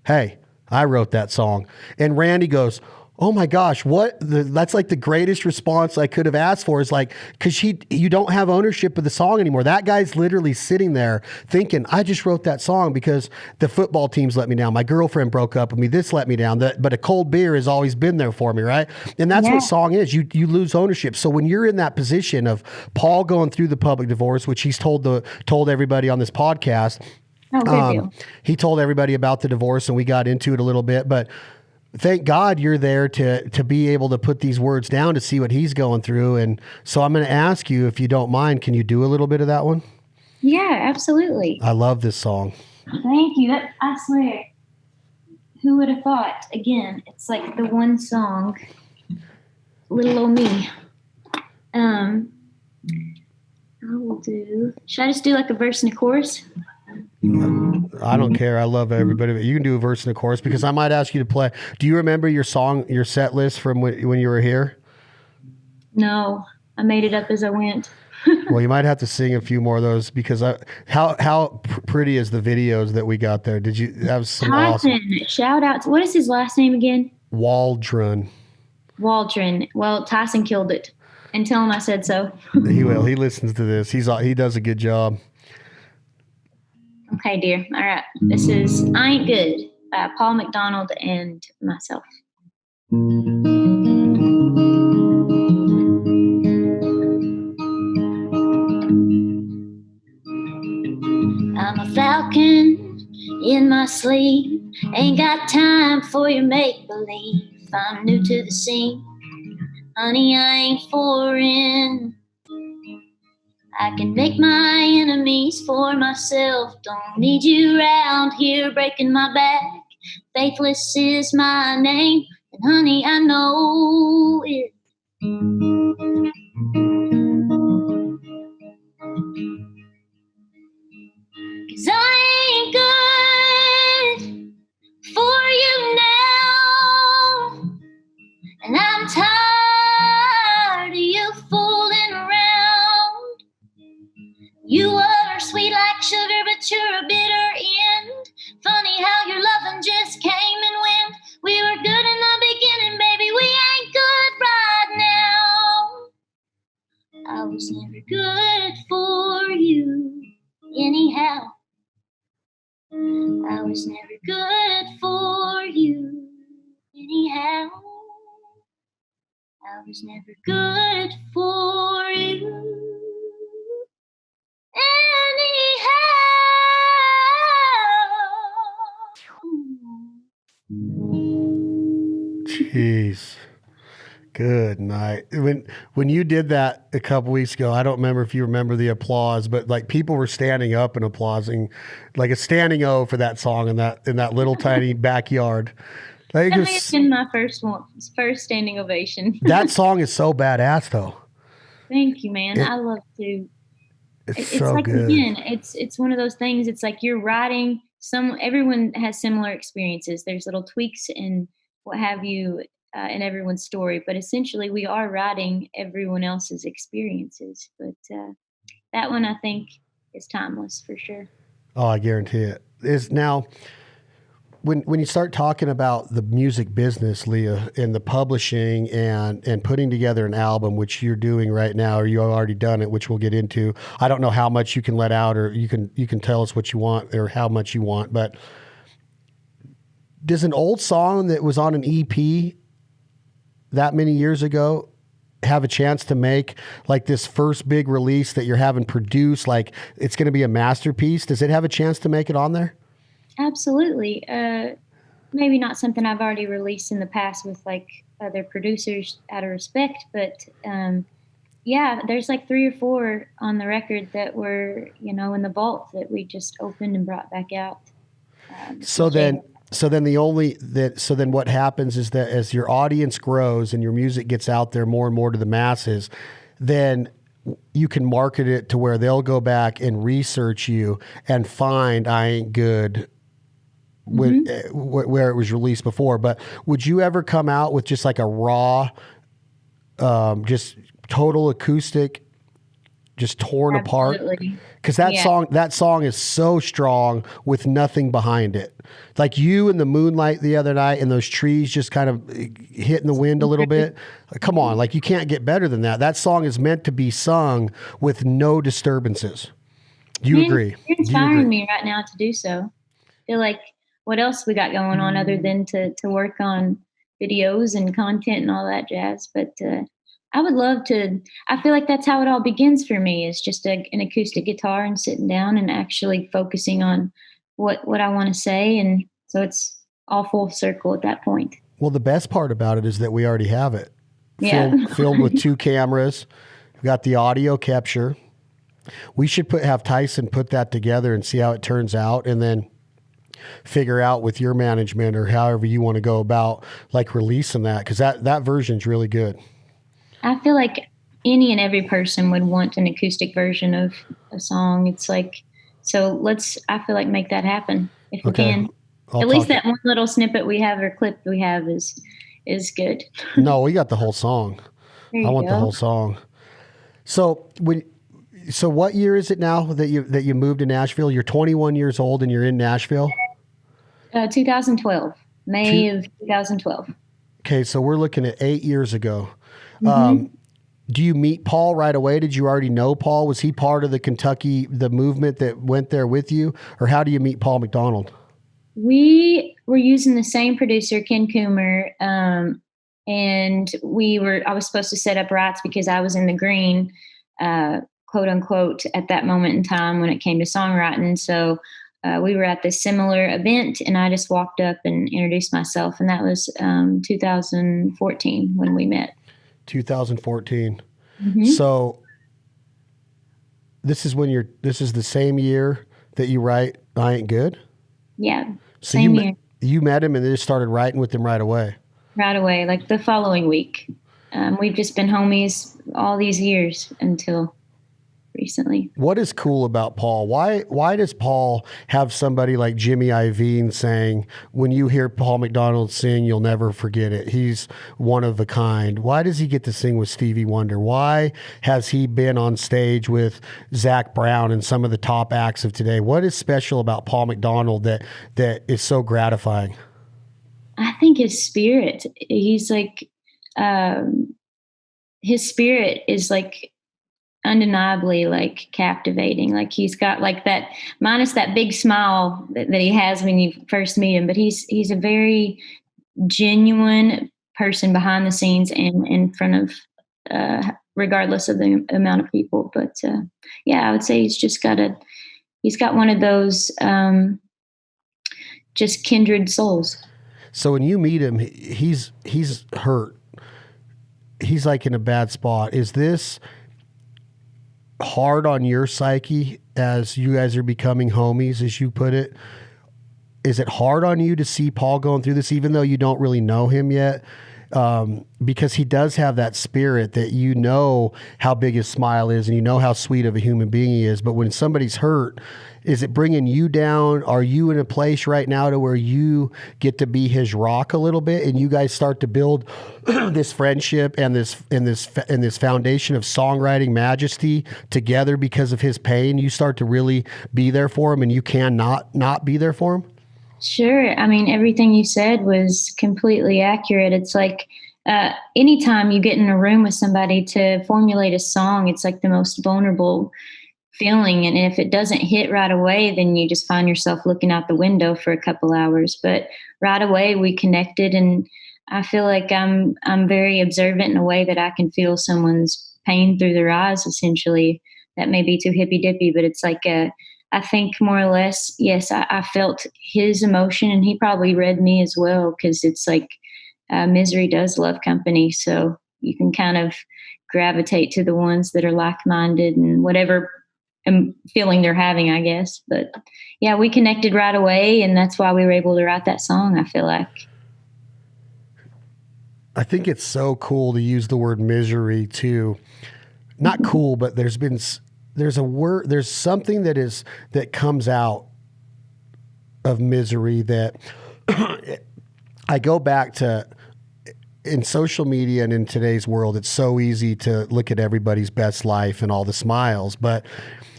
"Hey, I wrote that song." And Randy goes, "Oh my gosh, that's like the greatest response I could have asked for," is like, because you don't have ownership of the song anymore. That guy's literally sitting there thinking, "I just wrote that song because the football teams let me down. My girlfriend broke up with me. This let me down. But a cold beer has always been there for me," right? And that's what song is. You lose ownership. So when you're in that position of Paul going through the public divorce, which he's told everybody on this podcast, he told everybody about the divorce, and we got into it a little bit, but thank God you're there to be able to put these words down to see what he's going through. And so I'm going to ask you, if you don't mind, can you do a little bit of that one? Yeah, absolutely. I love this song. Thank you. I swear, who would have thought? Again, it's like the one song, little old me. I will do, should I just do like a verse and a chorus? I don't care. I love everybody. You can do a verse and a chorus, because I might ask you to play. Do you remember your set list from when you were here? No, I made it up as I went. Well, you might have to sing a few more of those, because how pretty is the videos that we got there? That was some awesome. Shout out. What is his last name again? Waldron. Well, Tyson killed it, and tell him I said so. He will. He listens to this. He does a good job. Okay, dear. All right. This is I Ain't Good by Paul McDonald and myself. I'm a falcon in my sleep. Ain't got time for your make-believe. I'm new to the scene. Honey, I ain't foreign. I can make my enemies for myself. Don't need you around here breaking my back. Faithless is my name, and honey, I know it. 'Cause I ain't good for you now, and I'm tired of you fooling around. You were sweet like sugar, but you're a bitter end. Funny how your loving just came and went. We were good in the beginning, baby, we ain't good right now. I was never good for you anyhow. I was never good for you anyhow. I was never good for you. Jeez. Good night. When you did that a couple weeks ago, I don't remember if you remember the applause, but like people were standing up and applauding, like a standing O for that song in that little tiny backyard. That may have been my first standing ovation. That song is so badass, though. Thank you, man. I love to. It's so like, good. Again, it's one of those things. It's like you're writing. Everyone has similar experiences. There's little tweaks and what have you in everyone's story, but essentially we are writing everyone else's experiences. But that one I think is timeless for sure. Oh, I guarantee it. Is now. When you start talking about the music business, Leah, and the publishing and putting together an album, which you're doing right now, or you already done it, which we'll get into. I don't know how much you can let out, or you can tell us what you want or how much you want. But does an old song that was on an EP that many years ago have a chance to make like this first big release that you're having produced? Like it's going to be a masterpiece. Does it have a chance to make it on there? Absolutely. Maybe not something I've already released in the past with like other producers out of respect, but yeah, there's like 3 or 4 on the record that were, in the vault that we just opened and brought back out. So then what happens is that as your audience grows and your music gets out there more and more to the masses, then you can market it to where they'll go back and research you and find I Ain't Good when, where it was released before. But would you ever come out with just like a raw, just total acoustic, just torn apart? Because that song is so strong with nothing behind it. Like you in the moonlight the other night and those trees just kind of hitting the wind a little bit. Come on, like you can't get better than that. That song is meant to be sung with no disturbances. Do you agree? You're inspiring me right now to do so. I feel like what else we got going on other than to work on videos and content and all that jazz. But I would love to. I feel like that's how it all begins for me, is just an acoustic guitar and sitting down and actually focusing on what I want to say. And so it's all full circle at that point. Well, the best part about it is that we already have it. Yeah. Filmed with 2 cameras. We've got the audio capture. We should have Tyson put that together and see how it turns out, and then figure out with your management or however you want to go about like releasing that, because that version's really good. I feel like any and every person would want an acoustic version of a song. It's like, so I feel like make that happen if we can. At least that one little snippet we have or clip we have is good. No, we got the whole song. I want the whole song. So what year is it now that you moved to Nashville? You're 21 years old and you're in Nashville? 2012, May of 2012. Okay, so we're looking at 8 years ago. Do you meet Paul right away? Did you already know Paul? Was he part of the movement that went there with you? Or how do you meet Paul McDonald? We were using the same producer, Ken Coomer, and I was supposed to set up rights because I was in the green, quote unquote, at that moment in time when it came to songwriting. So we were at this similar event, and I just walked up and introduced myself, and that was 2014 when we met. 2014. So this is the same year that you write I Ain't Good? Yeah. So same year. You met him and then just started writing with him right away? Right away, like the following week. We've just been homies all these years until recently. What is cool about Paul? Why does Paul have somebody like Jimmy Iovine saying, when you hear Paul McDonald sing, you'll never forget it? He's one of a kind. Why does he get to sing with Stevie Wonder? Why has he been on stage with Zach Brown and some of the top acts of today? What is special about Paul McDonald that is so gratifying? I think his spirit. He's like, his spirit is like undeniably like captivating. Like he's got like that, minus that big smile that he has when you first meet him, but he's a very genuine person behind the scenes and in front of regardless of the amount of people. But yeah, I would say he's got one of those just kindred souls. So when you meet him, he's hurt. He's like in a bad spot. Is this hard on your psyche as you guys are becoming homies, as you put it? Is it hard on you to see Paul going through this, even though you don't really know him yet? Because he does have that spirit that you know how big his smile is and you know how sweet of a human being he is. But when somebody's hurt, is it bringing you down? Are you in a place right now to where you get to be his rock a little bit and you guys start to build this friendship and this foundation of songwriting majesty together because of his pain? You start to really be there for him and you can not be there for him? Sure. I mean, everything you said was completely accurate. It's like anytime you get in a room with somebody to formulate a song, it's like the most vulnerable feeling. And if it doesn't hit right away, then you just find yourself looking out the window for a couple hours. But right away we connected, and I feel like I'm very observant in a way that I can feel someone's pain through their eyes, essentially. That may be too hippy dippy, but it's like I think more or less, yes, I felt his emotion, and he probably read me as well, because it's like misery does love company. So you can kind of gravitate to the ones that are like-minded and whatever feeling they're having, I guess. But yeah, we connected right away, and that's why we were able to write that song, I feel like. I think it's so cool to use the word misery too. not cool, but there's a word, there's something that comes out of misery that I go back to. In social media and in today's world, it's so easy to look at everybody's best life and all the smiles. But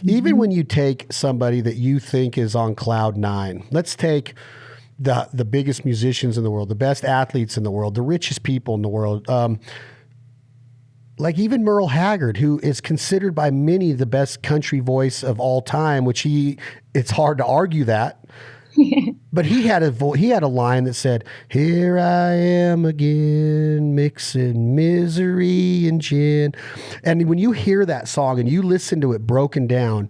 even when you take somebody that you think is on cloud nine, let's take the biggest musicians in the world, the best athletes in the world, the richest people in the world, like even Merle Haggard, who is considered by many the best country voice of all time, which it's hard to argue that. But he had a line that said, "Here I am again, mixing misery and gin." And when you hear that song and you listen to it broken down,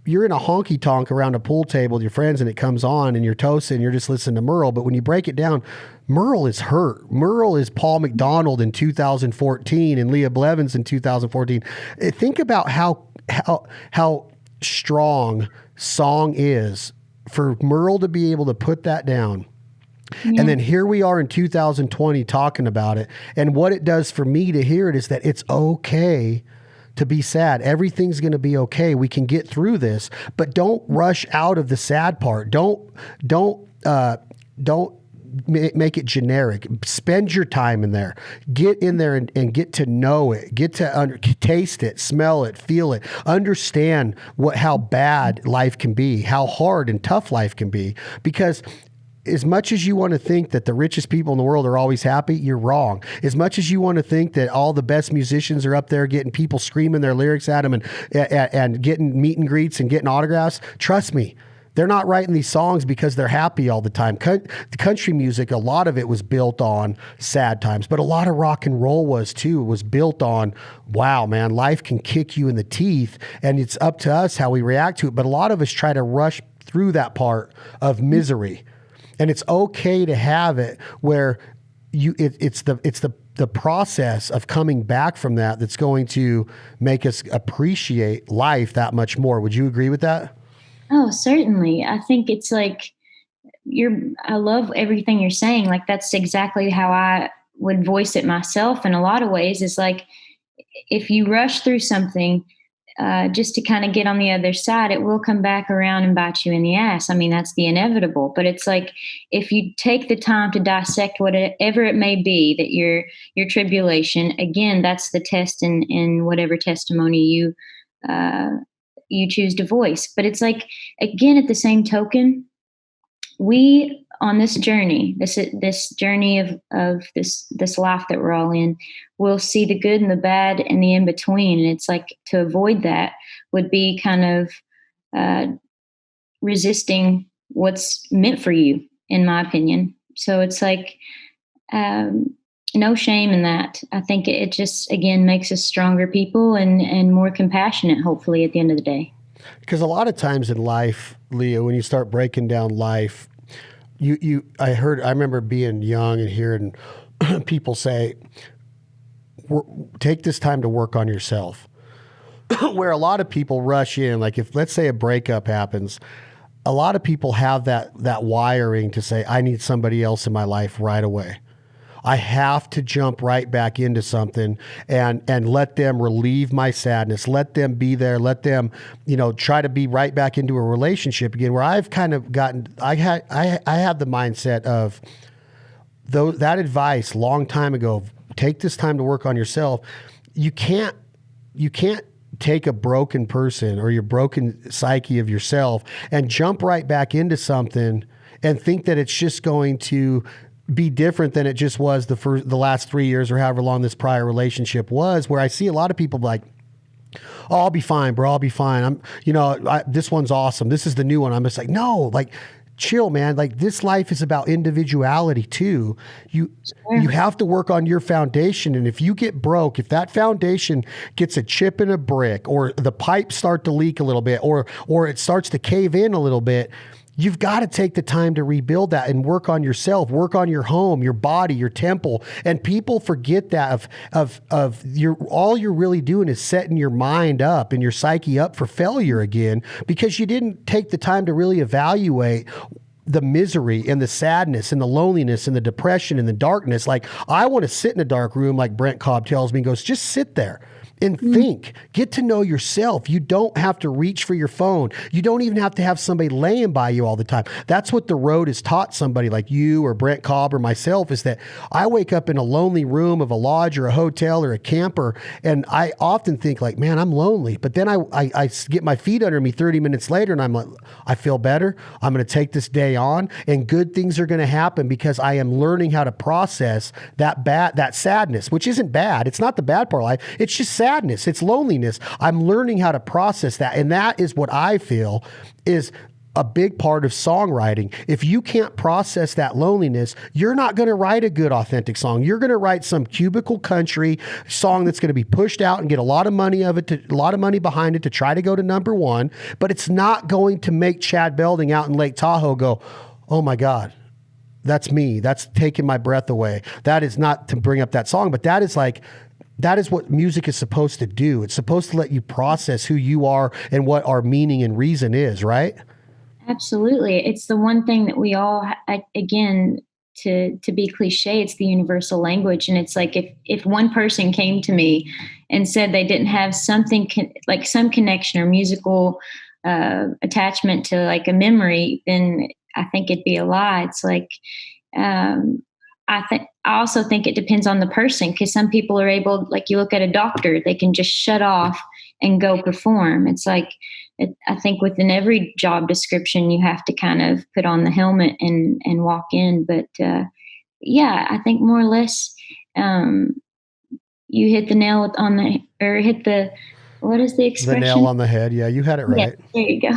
you're in a honky tonk around a pool table with your friends and it comes on and you're toasting and you're just listening to Merle. But when you break it down, Merle is hurt. Merle is Paul McDonald in 2014 and Leah Blevins in 2014. Think about how strong song is for Merle to be able to put that down. Yeah. And then here we are in 2020 talking about it. And what it does for me to hear it is that it's okay to be sad. Everything's going to be okay. We can get through this, but don't rush out of the sad part. Don't make it generic. Spend your time in there. Get in there and get to know it. Get to taste it, smell it, feel it. Understand how bad life can be, how hard and tough life can be. Because as much as you want to think that the richest people in the world are always happy, you're wrong. As much as you want to think that all the best musicians are up there getting people screaming their lyrics at them and getting meet and greets and getting autographs, trust me, they're not writing these songs because they're happy all the time. The country music, a lot of it was built on sad times, but a lot of rock and roll was too. It was built on, wow, man, life can kick you in the teeth, and it's up to us how we react to it. But a lot of us try to rush through that part of misery, and it's okay to have it where it's the process of coming back from that's going to make us appreciate life that much more. Would you agree with that? Oh, certainly. I think it's like I love everything you're saying. Like that's exactly how I would voice it myself in a lot of ways. It's like if you rush through something just to kind of get on the other side, it will come back around and bite you in the ass. I mean, that's the inevitable. But it's like if you take the time to dissect whatever it may be that your tribulation, again, that's the test in whatever testimony you choose to voice. But it's like, again, at the same token, we on this journey, this journey of this life that we're all in, we'll see the good and the bad and the in between. And it's like to avoid that would be kind of resisting what's meant for you, in my opinion. So it's like no shame in that. I think it just, again, makes us stronger people and more compassionate, hopefully, at the end of the day. Because a lot of times in life, Leah, when you start breaking down life, I remember being young and hearing people say, take this time to work on yourself. Where a lot of people rush in, like if, let's say a breakup happens, a lot of people have that wiring to say, I need somebody else in my life right away. I have to jump right back into something and let them relieve my sadness. Let them be there. Let them, try to be right back into a relationship again. Where I've kind of I have the mindset of that advice long time ago. Take this time to work on yourself. You can't take a broken person or your broken psyche of yourself and jump right back into something and think that it's just going to be different than it just was the last 3 years or however long this prior relationship was, where I see a lot of people like, oh, I'll be fine, bro. I'll be fine. This one's awesome. This is the new one. I'm just like, no, like chill, man. Like this life is about individuality too. You have to work on your foundation. And if you get broke, if that foundation gets a chip in a brick or the pipes start to leak a little bit or it starts to cave in a little bit, you've got to take the time to rebuild that and work on yourself, work on your home, your body, your temple. And people forget that all you're really doing is setting your mind up and your psyche up for failure again, because you didn't take the time to really evaluate the misery and the sadness and the loneliness and the depression and the darkness. Like I want to sit in a dark room, like Brent Cobb tells me, goes, just sit there. and think, get to know yourself. You don't have to reach for your phone. You don't even have to have somebody laying by you all the time. That's what the road has taught somebody like you or Brent Cobb or myself, is that I wake up in a lonely room of a lodge or a hotel or a camper, and I often think like, man, I'm lonely. But then I get my feet under me 30 minutes later and I'm like, I feel better. I'm going to take this day on and good things are going to happen because I am learning how to process that sadness, which isn't bad. It's not the bad part of life. It's just sadness. It's loneliness. I'm learning how to process that. And that is what I feel is a big part of songwriting. If you can't process that loneliness, you're not going to write a good, authentic song. You're going to write some cubicle country song that's going to be pushed out and get a lot of money behind it to try to go to number one. But it's not going to make Chad Belding out in Lake Tahoe go, oh my God, that's me. That's taking my breath away. That is not to bring up that song, but that is what music is supposed to do. It's supposed to let you process who you are and what our meaning and reason is, right? Absolutely. It's the one thing that we all, again, to be cliche, it's the universal language. And it's like, if one person came to me and said they didn't have something like some connection or musical attachment to like a memory, then I think it'd be a lie. It's like, I also think it depends on the person, because some people are able, like you look at a doctor, they can just shut off and go perform. It's like, I think within every job description, you have to kind of put on the helmet and walk in. But yeah, I think more or less you hit the nail on the, or hit the, what is the expression? The nail on the head. Yeah, you had it right. Yeah, there you go.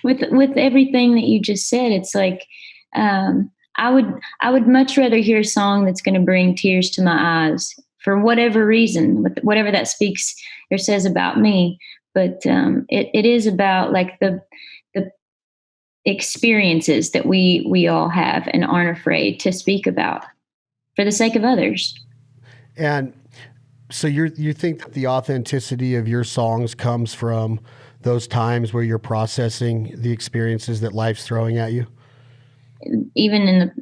with everything that you just said, it's like, I would much rather hear a song that's going to bring tears to my eyes for whatever reason, whatever that speaks or says about me. But it is about like the experiences that we all have and aren't afraid to speak about for the sake of others. And so you think that the authenticity of your songs comes from those times where you're processing the experiences that life's throwing at you? Even in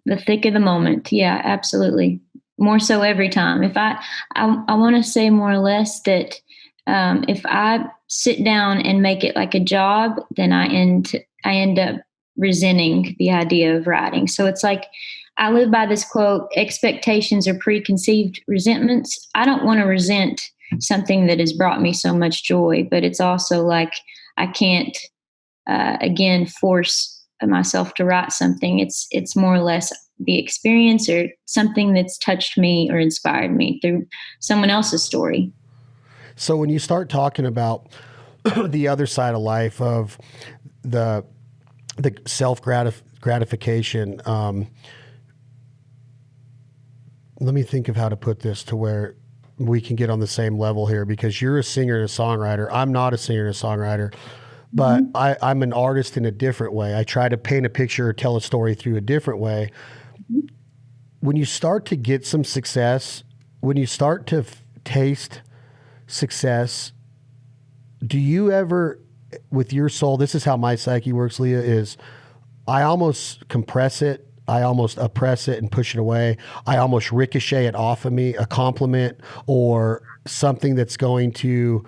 the thick of the moment. Yeah, absolutely. More so every time. If I want to say more or less that if I sit down and make it like a job, then I end up resenting the idea of writing. So it's like, I live by this quote, expectations are preconceived resentments. I don't want to resent something that has brought me so much joy, but it's also like, I can't, again, force myself to write something. It's more or less the experience or something that's touched me or inspired me through someone else's story. So when you start talking about the other side of life of the self-gratification, let me think of how to put this to where we can get on the same level here, because you're a singer and a songwriter. I'm not a singer and a songwriter, but I'm an artist in a different way. I try to paint a picture or tell a story through a different way. When you start to get some success, when you start to taste success, do you ever, with your soul, this is how my psyche works, Leah, is I almost compress it. I almost oppress it and push it away. I almost ricochet it off of me, a compliment or something that's going to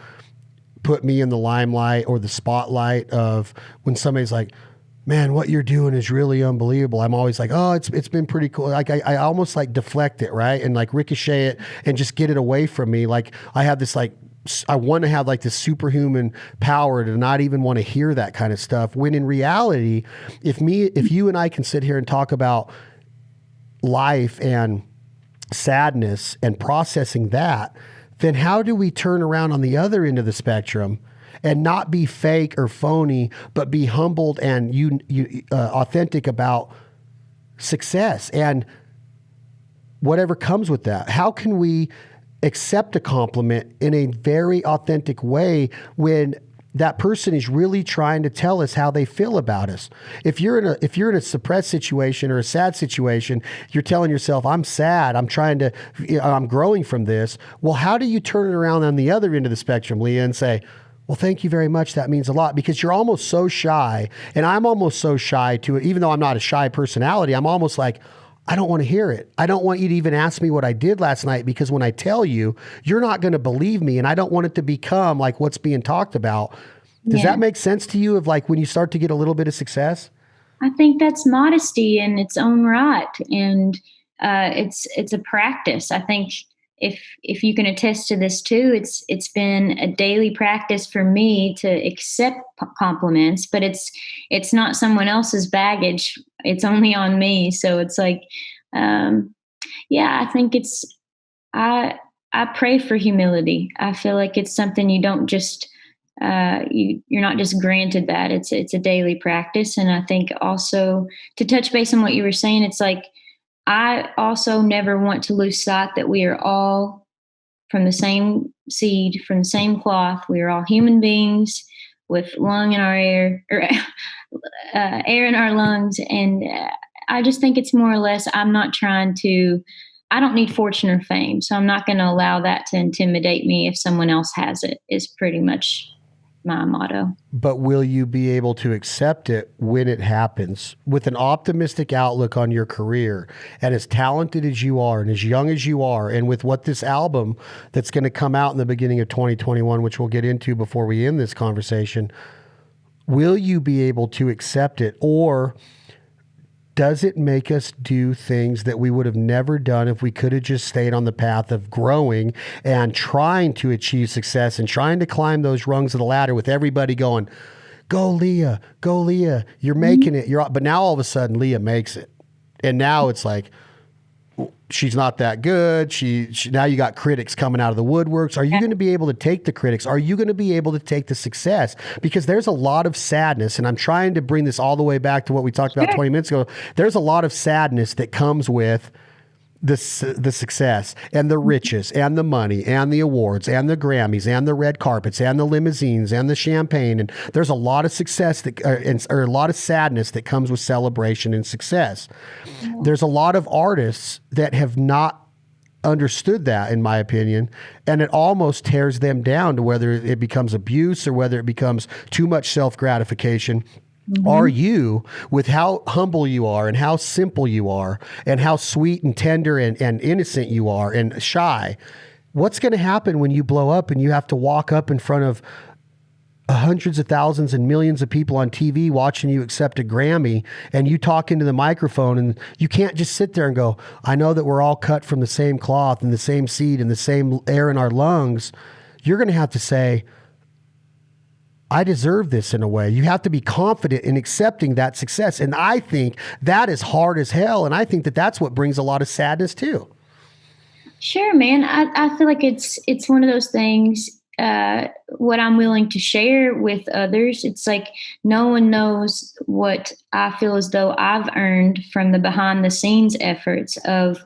put me in the limelight or the spotlight of when somebody's like, man, what you're doing is really unbelievable. I'm always like, oh, it's been pretty cool. Like I almost like deflect it, right? And like ricochet it and just get it away from me. Like I have this like, I want to have like this superhuman power to not even want to hear that kind of stuff. When in reality, if you and I can sit here and talk about life and sadness and processing that, then how do we turn around on the other end of the spectrum and not be fake or phony, but be humbled and authentic about success and whatever comes with that? How can we accept a compliment in a very authentic way when that person is really trying to tell us how they feel about us? If you're in a suppressed situation or a sad situation, you're telling yourself, I'm sad, I'm growing from this. Well, how do you turn it around on the other end of the spectrum, Leah, and say, well, thank you very much. That means a lot, because you're almost so shy, and I'm almost so shy to it. Even though I'm not a shy personality, I'm almost like, I don't want to hear it. I don't want you to even ask me what I did last night, because when I tell you, you're not going to believe me. And I don't want it to become like what's being talked about. Does that make sense to you, of like when you start to get a little bit of success? I think that's modesty in its own right. And it's a practice. I think if you can attest to this too, it's been a daily practice for me to accept compliments, but it's not someone else's baggage. It's only on me. So it's like, I think I pray for humility. I feel like it's something you don't just, you're not just granted that. It's a daily practice. And I think also, to touch base on what you were saying, it's like, I also never want to lose sight that we are all from the same seed, from the same cloth. We are all human beings with lung in our air, or air in our lungs. And I just think it's more or less, I don't need fortune or fame. So I'm not going to allow that to intimidate me if someone else has it, is pretty much my motto. But will you be able to accept it when it happens with an optimistic outlook on your career, and as talented as you are and as young as you are, and with what this album that's going to come out in the beginning of 2021, which we'll get into before we end this conversation, will you be able to accept it? Or does it make us do things that we would have never done if we could have just stayed on the path of growing and trying to achieve success and trying to climb those rungs of the ladder with everybody going, go Leah, you're making it. But now all of a sudden Leah makes it. And now it's like, she's not that good. She now you got critics coming out of the woodworks. Are you going to be able to take the critics? Are you going to be able to take the success? Because there's a lot of sadness, and I'm trying to bring this all the way back to what we talked about 20 minutes ago. There's a lot of sadness that comes with the success and the riches and the money and the awards and the Grammys and the red carpets and the limousines and the champagne. And there's a lot of success or a lot of sadness that comes with celebration and success. There's a lot of artists that have not understood that, in my opinion, and it almost tears them down to whether it becomes abuse or whether it becomes too much self-gratification. Are you, with how humble you are and how simple you are and how sweet and tender and innocent you are and shy, what's going to happen when you blow up and you have to walk up in front of hundreds of thousands and millions of people on TV watching you accept a Grammy, and you talk into the microphone, and you can't just sit there and go, I know that we're all cut from the same cloth and the same seed and the same air in our lungs. You're going to have to say, I deserve this in a way. You have to be confident in accepting that success. And I think that is hard as hell. And I think that that's what brings a lot of sadness too. Sure, man. I feel like it's one of those things, what I'm willing to share with others. It's like no one knows what I feel as though I've earned from the behind the scenes efforts of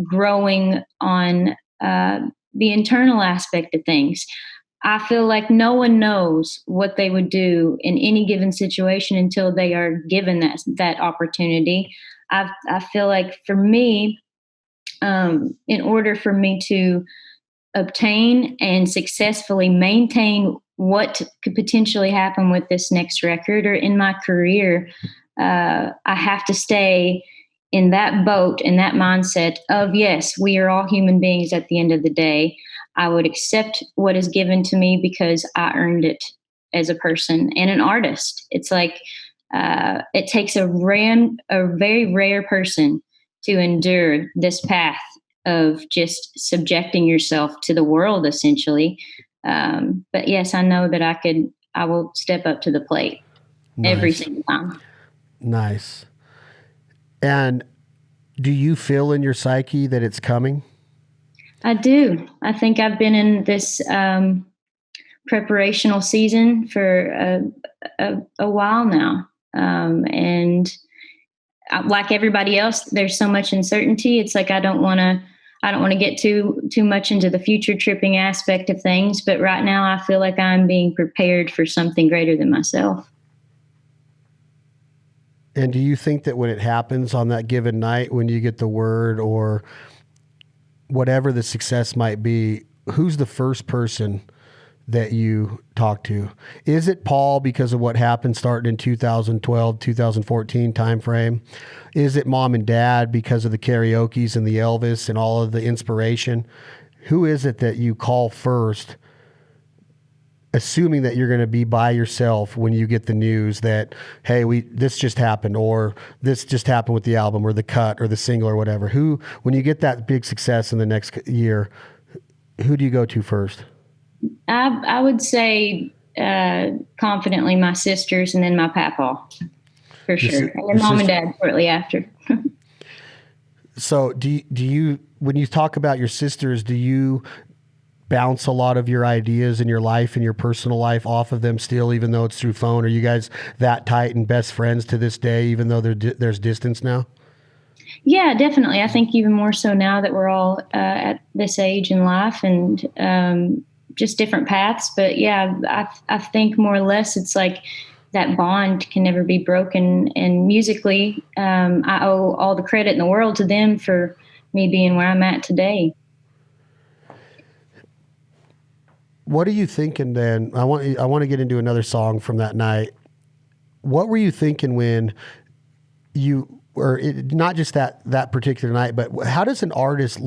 growing on the internal aspect of things. I feel like no one knows what they would do in any given situation until they are given that opportunity. I feel like for me, in order for me to obtain and successfully maintain what could potentially happen with this next record or in my career, I have to stay in that boat, in that mindset of, yes, we are all human beings at the end of the day. I would accept what is given to me because I earned it as a person and an artist. It's like it takes a very rare person to endure this path of just subjecting yourself to the world, essentially. But yes, I know that I will step up to the plate every single time. Nice. And do you feel in your psyche that it's coming? I do. I think I've been in this preparational season for a while now. And like everybody else, there's so much uncertainty. It's like I don't want to get too much into the future tripping aspect of things. But right now I feel like I'm being prepared for something greater than myself. And do you think that when it happens on that given night, when you get the word or whatever the success might be, who's the first person that you talk to? Is it Paul because of what happened starting in 2012, 2014 timeframe? Is it mom and dad because of the karaoke's and the Elvis and all of the inspiration? Who is it that you call first, assuming that you're going to be by yourself when you get the news that, hey, this just happened, or this just happened with the album or the cut or the single or whatever? When you get that big success in the next year, who do you go to first? I would say confidently my sisters and then my papa, for sure. And then mom and dad shortly after. So do you, when you talk about your sisters, do you bounce a lot of your ideas in your life and your personal life off of them still, even though it's through phone? Are you guys that tight and best friends to this day, even though there's distance now? Yeah, definitely. I think even more so now that we're all at this age in life and just different paths. But yeah, I think more or less it's like that bond can never be broken. And musically, I owe all the credit in the world to them for me being where I'm at today. What are you thinking then? I want to get into another song from that night. What were you thinking when you, or not just that particular night, but how does an artist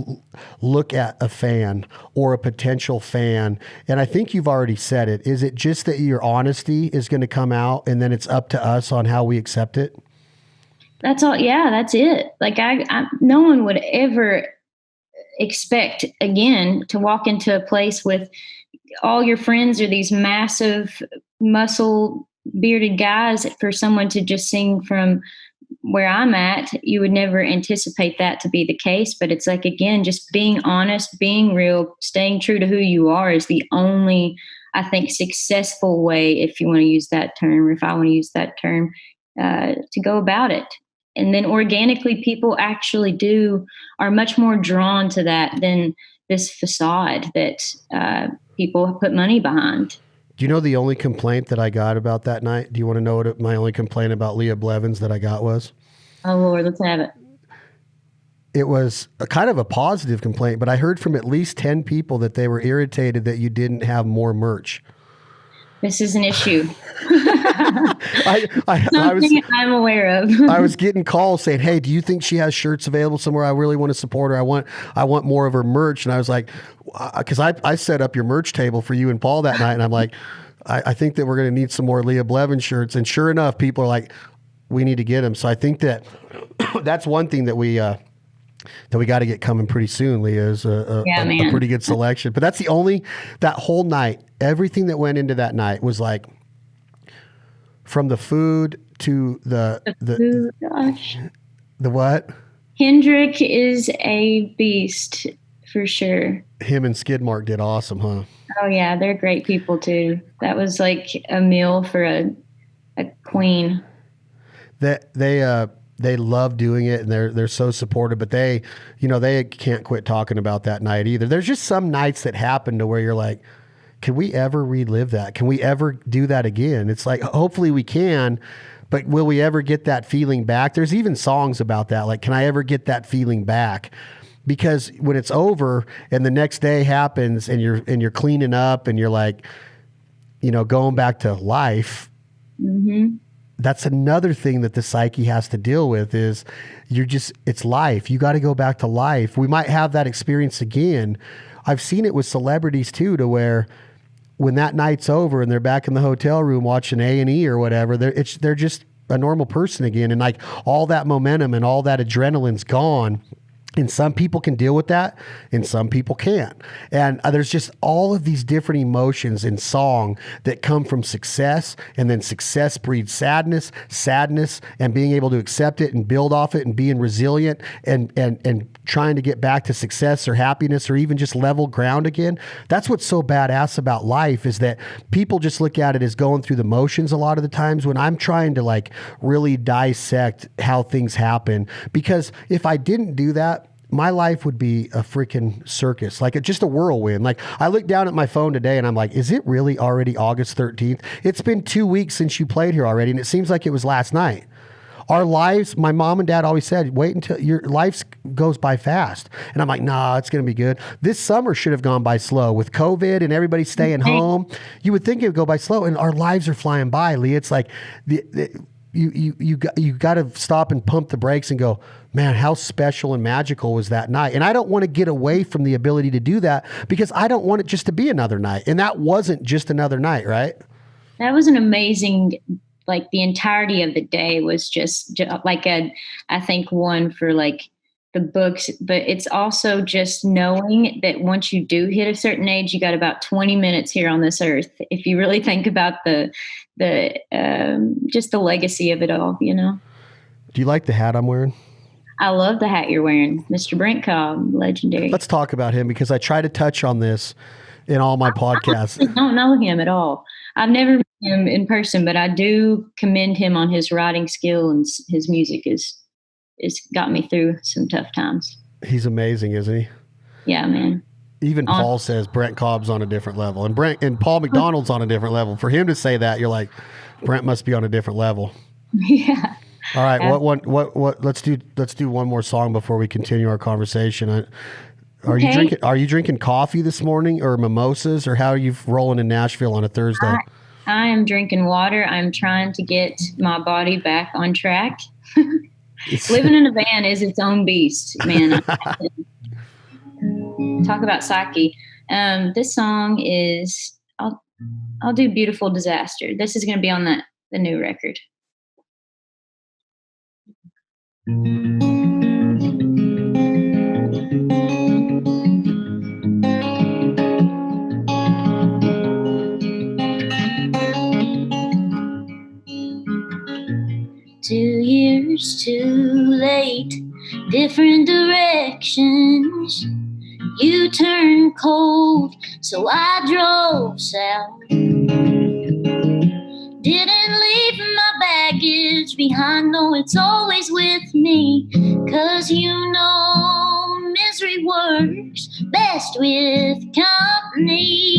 look at a fan or a potential fan? And I think you've already said it. Is it just that your honesty is going to come out and then it's up to us on how we accept it? That's all. Yeah, that's it. Like no one would ever expect again to walk into a place with all your friends are these massive muscle bearded guys for someone to just sing from where I'm at. You would never anticipate that to be the case, but it's like, again, just being honest, being real, staying true to who you are is the only, I think, successful way, if you want to use that term, or if I want to use that term, to go about it. And then organically people actually are much more drawn to that than this facade that people put money behind. Do you know the only complaint that I got about that night? Do you want to know what my only complaint about Leah Blevins that I got was? Oh, Lord, let's have it. It was a kind of a positive complaint, but I heard from at least 10 people that they were irritated that you didn't have more merch. This is an issue. I'm aware of. I was getting calls saying, hey, do you think she has shirts available somewhere? I really want to support her. I want more of her merch. And I was like, because I set up your merch table for you and Paul that night. And I'm like, I think that we're going to need some more Leah Blevins shirts. And sure enough, people are like, we need to get them. So I think that that's one thing that we got to get coming pretty soon. Leah is a pretty good selection. But that's that whole night, everything that went into that night was like, from the food to the food, gosh. The what? Hendrick is a beast for sure. Him and Skidmark did awesome, huh? Oh yeah, they're great people too. That was like a meal for a queen. They love doing it and they're so supportive, but they can't quit talking about that night either. There's just some nights that happen to where you're like, can we ever relive that? Can we ever do that again? It's like, hopefully we can, but will we ever get that feeling back? There's even songs about that. Like, can I ever get that feeling back? Because when it's over and the next day happens and you're cleaning up and you're like, going back to life, mm-hmm. That's another thing that the psyche has to deal with is it's life. You got to go back to life. We might have that experience again. I've seen it with celebrities too, to where when that night's over and they're back in the hotel room watching A&E or whatever, they're just a normal person again. And like all that momentum and all that adrenaline's gone. And some people can deal with that and some people can't. And there's just all of these different emotions in song that come from success, and then success breeds sadness, and being able to accept it and build off it and being resilient and trying to get back to success or happiness or even just level ground again. That's what's so badass about life, is that people just look at it as going through the motions a lot of the times, when I'm trying to like really dissect how things happen. Because if I didn't do that, my life would be a freaking circus, like just a whirlwind. Like I look down at my phone today and I'm like, is it really already August 13th? It's been 2 weeks since you played here already. And it seems like it was last night. our lives, my mom and dad always said, wait until your life goes by fast. And I'm like, nah, it's going to be good. This summer should have gone by slow with COVID and everybody staying home. You would think it would go by slow, and our lives are flying by, Leah. It's like you got to stop and pump the brakes and go, man, how special and magical was that night? And I don't want to get away from the ability to do that because I don't want it just to be another night. And that wasn't just another night, right? That was an amazing, like the entirety of the day was just like I think one for like the books, but it's also just knowing that once you do hit a certain age, you got about 20 minutes here on this earth. If you really think about the just the legacy of it all, you know. Do you like the hat I'm wearing? I love the hat you're wearing, Mr. Brent Cobb, legendary. Let's talk about him because I try to touch on this in all my podcasts. I don't know him at all. I've never met him in person, but I do commend him on his writing skill, and his music is got me through some tough times. He's amazing, isn't he? Yeah, man. Even Paul says Brent Cobb's on a different level, and Paul McDonald's on a different level. For him to say that, you're like, Brent must be on a different level. Yeah. All right. What? Let's do one more song before we continue our conversation. Are you drinking coffee this morning or mimosas, or how are you rolling in Nashville on a Thursday? I am drinking water. I'm trying to get my body back on track. Living in a van is its own beast, man. Talk about psyche. This song is I'll do Beautiful Disaster. This is going to be on the new record. years too late, different directions. You turned cold, so I drove south. Didn't leave my baggage behind, no, it's always with me. 'Cause you know misery works best with company.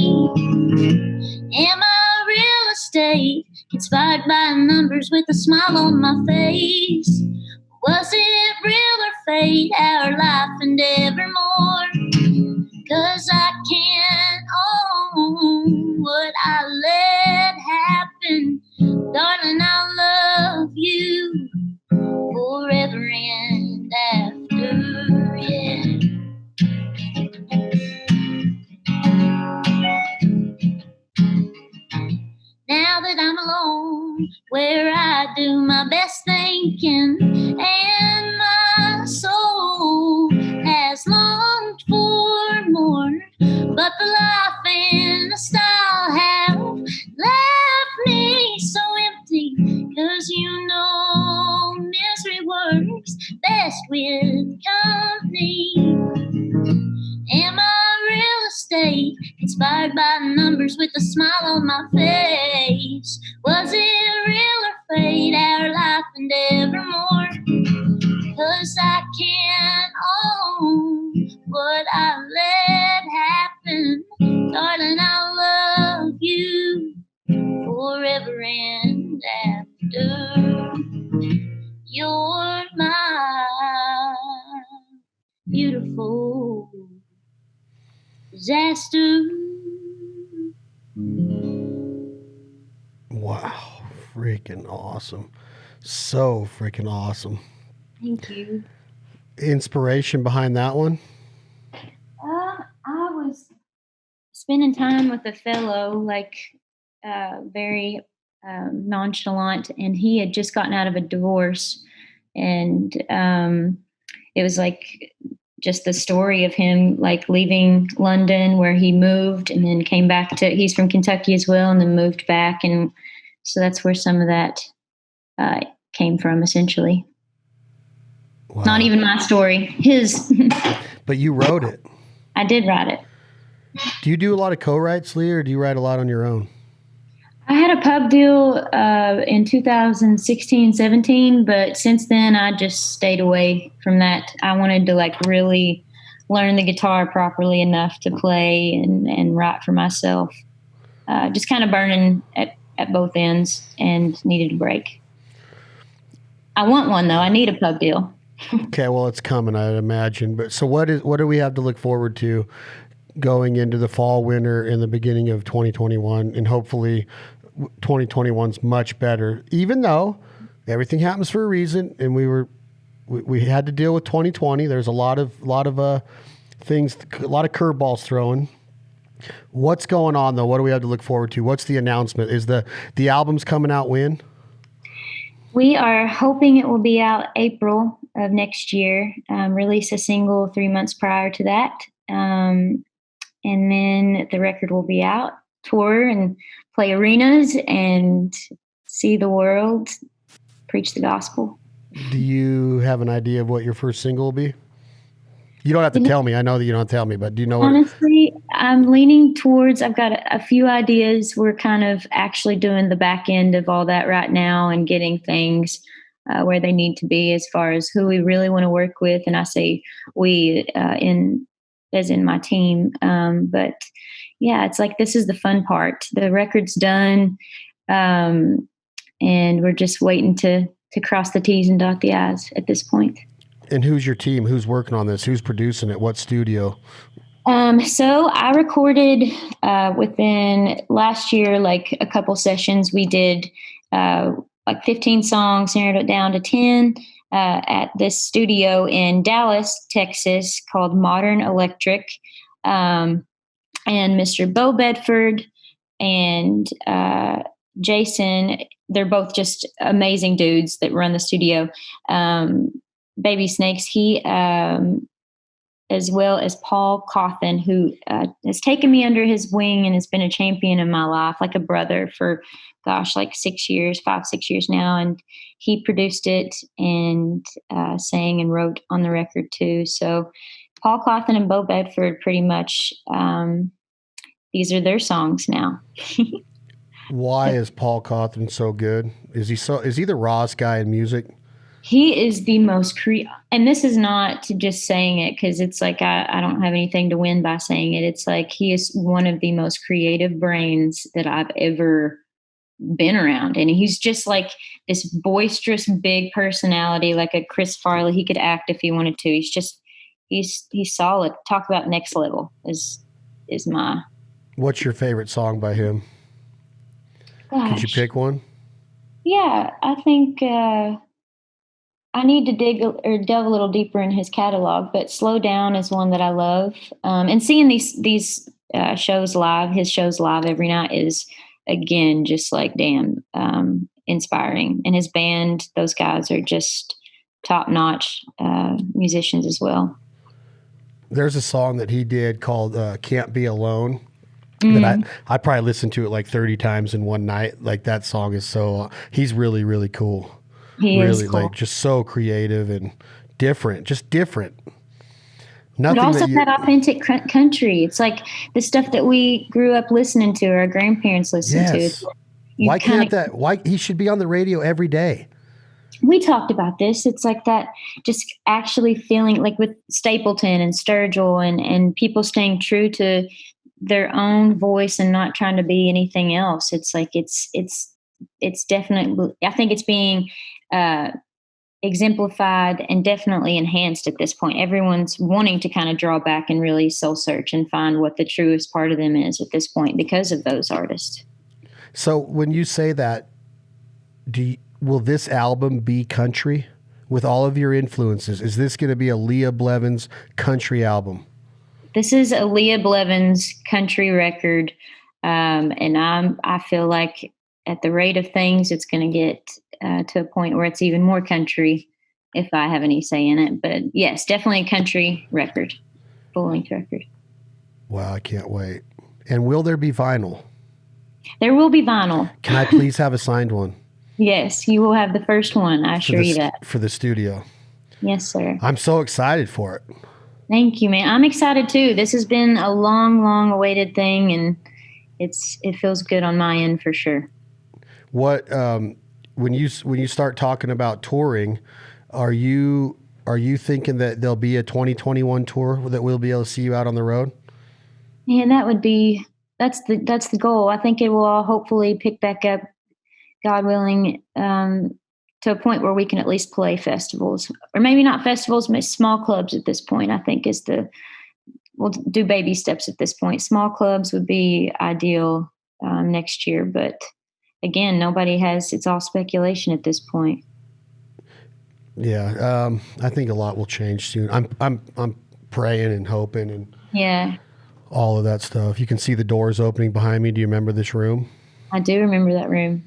Am I real estate, inspired by numbers with a smile on my face? Was it real or fate, our life and evermore? 'Cause I can't own what I let happen. Darling, I'll love you forever and after, yeah. Now that I'm alone, where I do my best thinking, and my soul has longed for more, but the life and the style have left me so empty. 'Cause you know misery works best with company. Am I real estate, inspired by numbers with a smile on my face? Was it real or fate, our life and evermore? 'Cause I can't own what I let happen. Darling, I'll love you forever and after. You're my beautiful disaster. Wow, freaking awesome. So freaking awesome. Thank you. Inspiration behind that one? I was spending time with a fellow, very nonchalant, and he had just gotten out of a divorce, and it was like just the story of him like leaving London, where he moved and then came back to, he's from Kentucky as well, and then moved back. And so that's where some of that came from, essentially. Wow. Not even my story, his. But you wrote it. I did write it. Do you do a lot of co-writes, Leah, or do you write a lot on your own? I had a pub deal in 2016, 17, but since then I just stayed away from that. I wanted to really learn the guitar properly enough to play and write for myself. Just kind of burning at both ends and needed a break. I want one though. I need a pub deal. Okay, well, it's coming, I'd imagine. But so what do we have to look forward to going into the fall, winter, and the beginning of 2021, and hopefully 2021's much better, even though everything happens for a reason, and we had to deal with 2020. There's a lot of things, a lot of curveballs thrown. What's going on though? What do we have to look forward to? What's the announcement? Is the album's coming out when? We are hoping it will be out April of next year. Release a single 3 months prior to that. And then the record will be out, tour and play arenas and see the world, preach the gospel. Do you have an idea of what your first single will be? You don't have to tell me. I know that you don't tell me, but do you know? Honestly, I'm leaning towards, I've got a few ideas. We're kind of actually doing the back end of all that right now and getting things where they need to be as far as who we really want to work with. And I say we as in my team. But yeah, it's like, this is the fun part. The record's done. And we're just waiting to cross the T's and dot the I's at this point. And who's your team? Who's working on this? Who's producing it? What studio? So I recorded within last year, like a couple sessions. We did like 15 songs, narrowed it down to 10 at this studio in Dallas, Texas, called Modern Electric. And Mr. Bo Bedford and Jason, they're both just amazing dudes that run the studio. Baby Snakes, he, as well as Paul Cawthon, who has taken me under his wing and has been a champion in my life, like a brother for, like 6 years, 5-6 years now. And he produced it and sang and wrote on the record too. So Paul Cawthon and Bo Bedford, pretty much, these are their songs now. Why is Paul Cawthon so good? Is he the rawest guy in music? He is the most and this is not just saying it because it's like I don't have anything to win by saying it. It's like he is one of the most creative brains that I've ever been around. And he's just like this boisterous, big personality, like a Chris Farley. He could act if he wanted to. He's solid. Talk about next level is my. What's your favorite song by him? Gosh. Could you pick one? Yeah, I think I need to delve a little deeper in his catalog, but Slow Down is one that I love. And seeing these shows live, his shows live every night is, again, just like, damn, inspiring. And his band, those guys are just top-notch musicians as well. There's a song that he did called Can't Be Alone. That I probably listened to it like 30 times in one night. Like, that song is he's really, really cool. He really is cool. Like just so creative and different. Nothing. But also that authentic country. It's like the stuff that we grew up listening to, or our grandparents listened to. Why he should be on the radio every day? We talked about this. It's like that, just actually feeling like with Stapleton and Sturgill and people staying true to their own voice and not trying to be anything else. It's like it's definitely, I think it's being exemplified and definitely enhanced at this point. Everyone's wanting to kind of draw back and really soul search and find what the truest part of them is at this point because of those artists. So when you say that, will this album be country with all of your influences? Is this going to be a Leah Blevins country album? This is a Leah Blevins country record. And I feel like at the rate of things, it's going to get to a point where it's even more country if I have any say in it. But yes, definitely a country record, full-length record. Wow, I can't wait. And will there be vinyl? There will be vinyl. Can I please have a signed one? Yes, you will have the first one. I assure you that. For the studio. Yes, sir. I'm so excited for it. Thank you, man. I'm excited too. This has been a long, long awaited thing, and it feels good on my end for sure. What when you start talking about touring, are you thinking that there'll be a 2021 tour that we'll be able to see you out on the road? Man, that's the goal. I think it will all hopefully pick back up, God willing, to a point where we can at least play festivals, or maybe not festivals, but small clubs at this point. I think we'll do baby steps at this point. Small clubs would be ideal next year, but again, it's all speculation at this point. Yeah, I think a lot will change soon. I'm praying and hoping and all of that stuff. You can see the doors opening behind me. Do you remember this room? I do remember that room,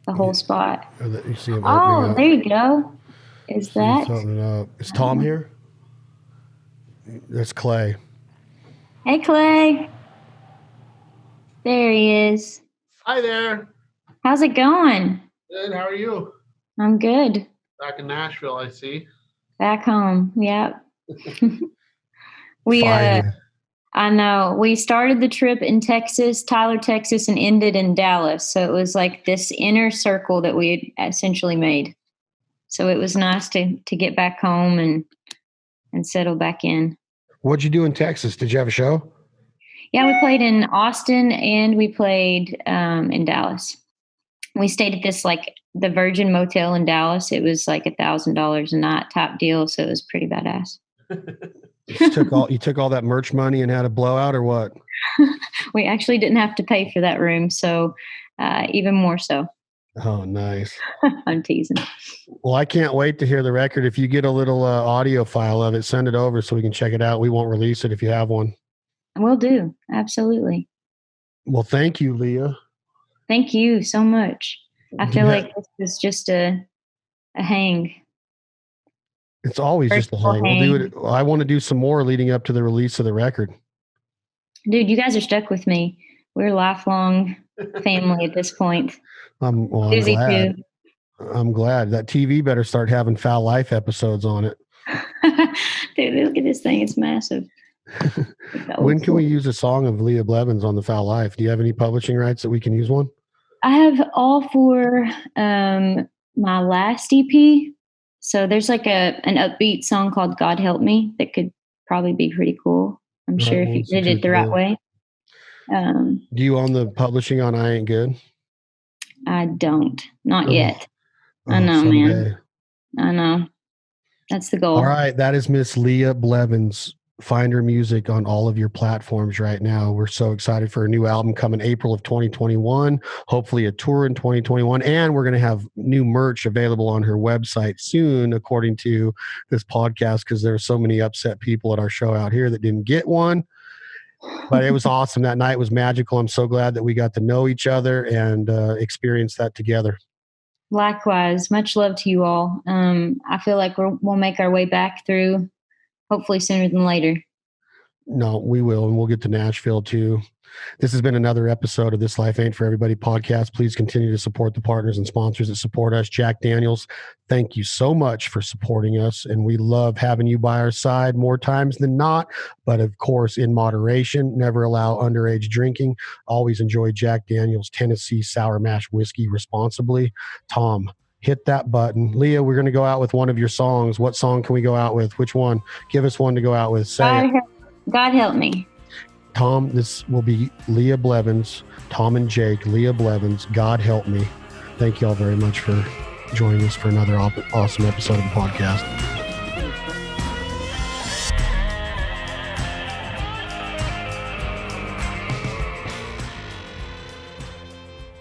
the whole spot. You see him oh, there you go. Is that? Is Tom here? That's Clay. Hey, Clay. There he is. Hi there. How's it going? Good. How are you? I'm good. Back in Nashville, I see. Back home. Yep. I know. We started the trip in Texas, Tyler, Texas, and ended in Dallas. So it was like this inner circle that we had essentially made. So it was nice to get back home and settle back in. What'd you do in Texas? Did you have a show? Yeah, we played in Austin and we played in Dallas. We stayed at this the Virgin Motel in Dallas. It was like $1,000 a night, top deal. So it was pretty badass. You took all that merch money and had a blowout, or what? We actually didn't have to pay for that room, so even more so. Oh, nice. I'm teasing. Well, I can't wait to hear the record. If you get a little audio file of it, send it over so we can check it out. We won't release it if you have one. Will do. Absolutely. Well, thank you, Leah. Thank you so much. I feel like this is just a hang. It's always just a hang. We'll do it. I want to do some more leading up to the release of the record. Dude, you guys are stuck with me. We're a lifelong family at this point. I'm glad. Too. I'm glad. That TV better start having Foul Life episodes on it. Dude, look at this thing. It's massive. When can we use a song of Leah Blevins on the Foul Life? Do you have any publishing rights that we can use one? I have all for my last EP. So there's an upbeat song called God Help Me that could probably be pretty cool. I'm sure if you did it the right way. Do you own the publishing on I Ain't Good? I don't. Not yet. I know, someday. Man. I know. That's the goal. All right. That is Miss Leah Blevins. Find her music on all of your platforms right now. We're so excited for a new album coming April of 2021, hopefully a tour in 2021. And we're going to have new merch available on her website soon, according to this podcast, because there are so many upset people at our show out here that didn't get one. But it was awesome. That night was magical. I'm so glad that we got to know each other and experience that together. Likewise. Much love to you all. I feel like we'll make our way back through hopefully sooner than later. No, we will. And we'll get to Nashville too. This has been another episode of This Life Ain't For Everybody podcast. Please continue to support the partners and sponsors that support us. Jack Daniels, thank you so much for supporting us. And we love having you by our side more times than not. But of course, in moderation, never allow underage drinking. Always enjoy Jack Daniels Tennessee Sour Mash Whiskey responsibly. Tom, hit that button. Leah, we're going to go out with one of your songs. What song can we go out with? Which one? Give us one to go out with. Say God Help Me. Tom, this will be Leah Blevins, Tom and Jake, Leah Blevins, God Help Me. Thank you all very much for joining us for another awesome episode of the podcast.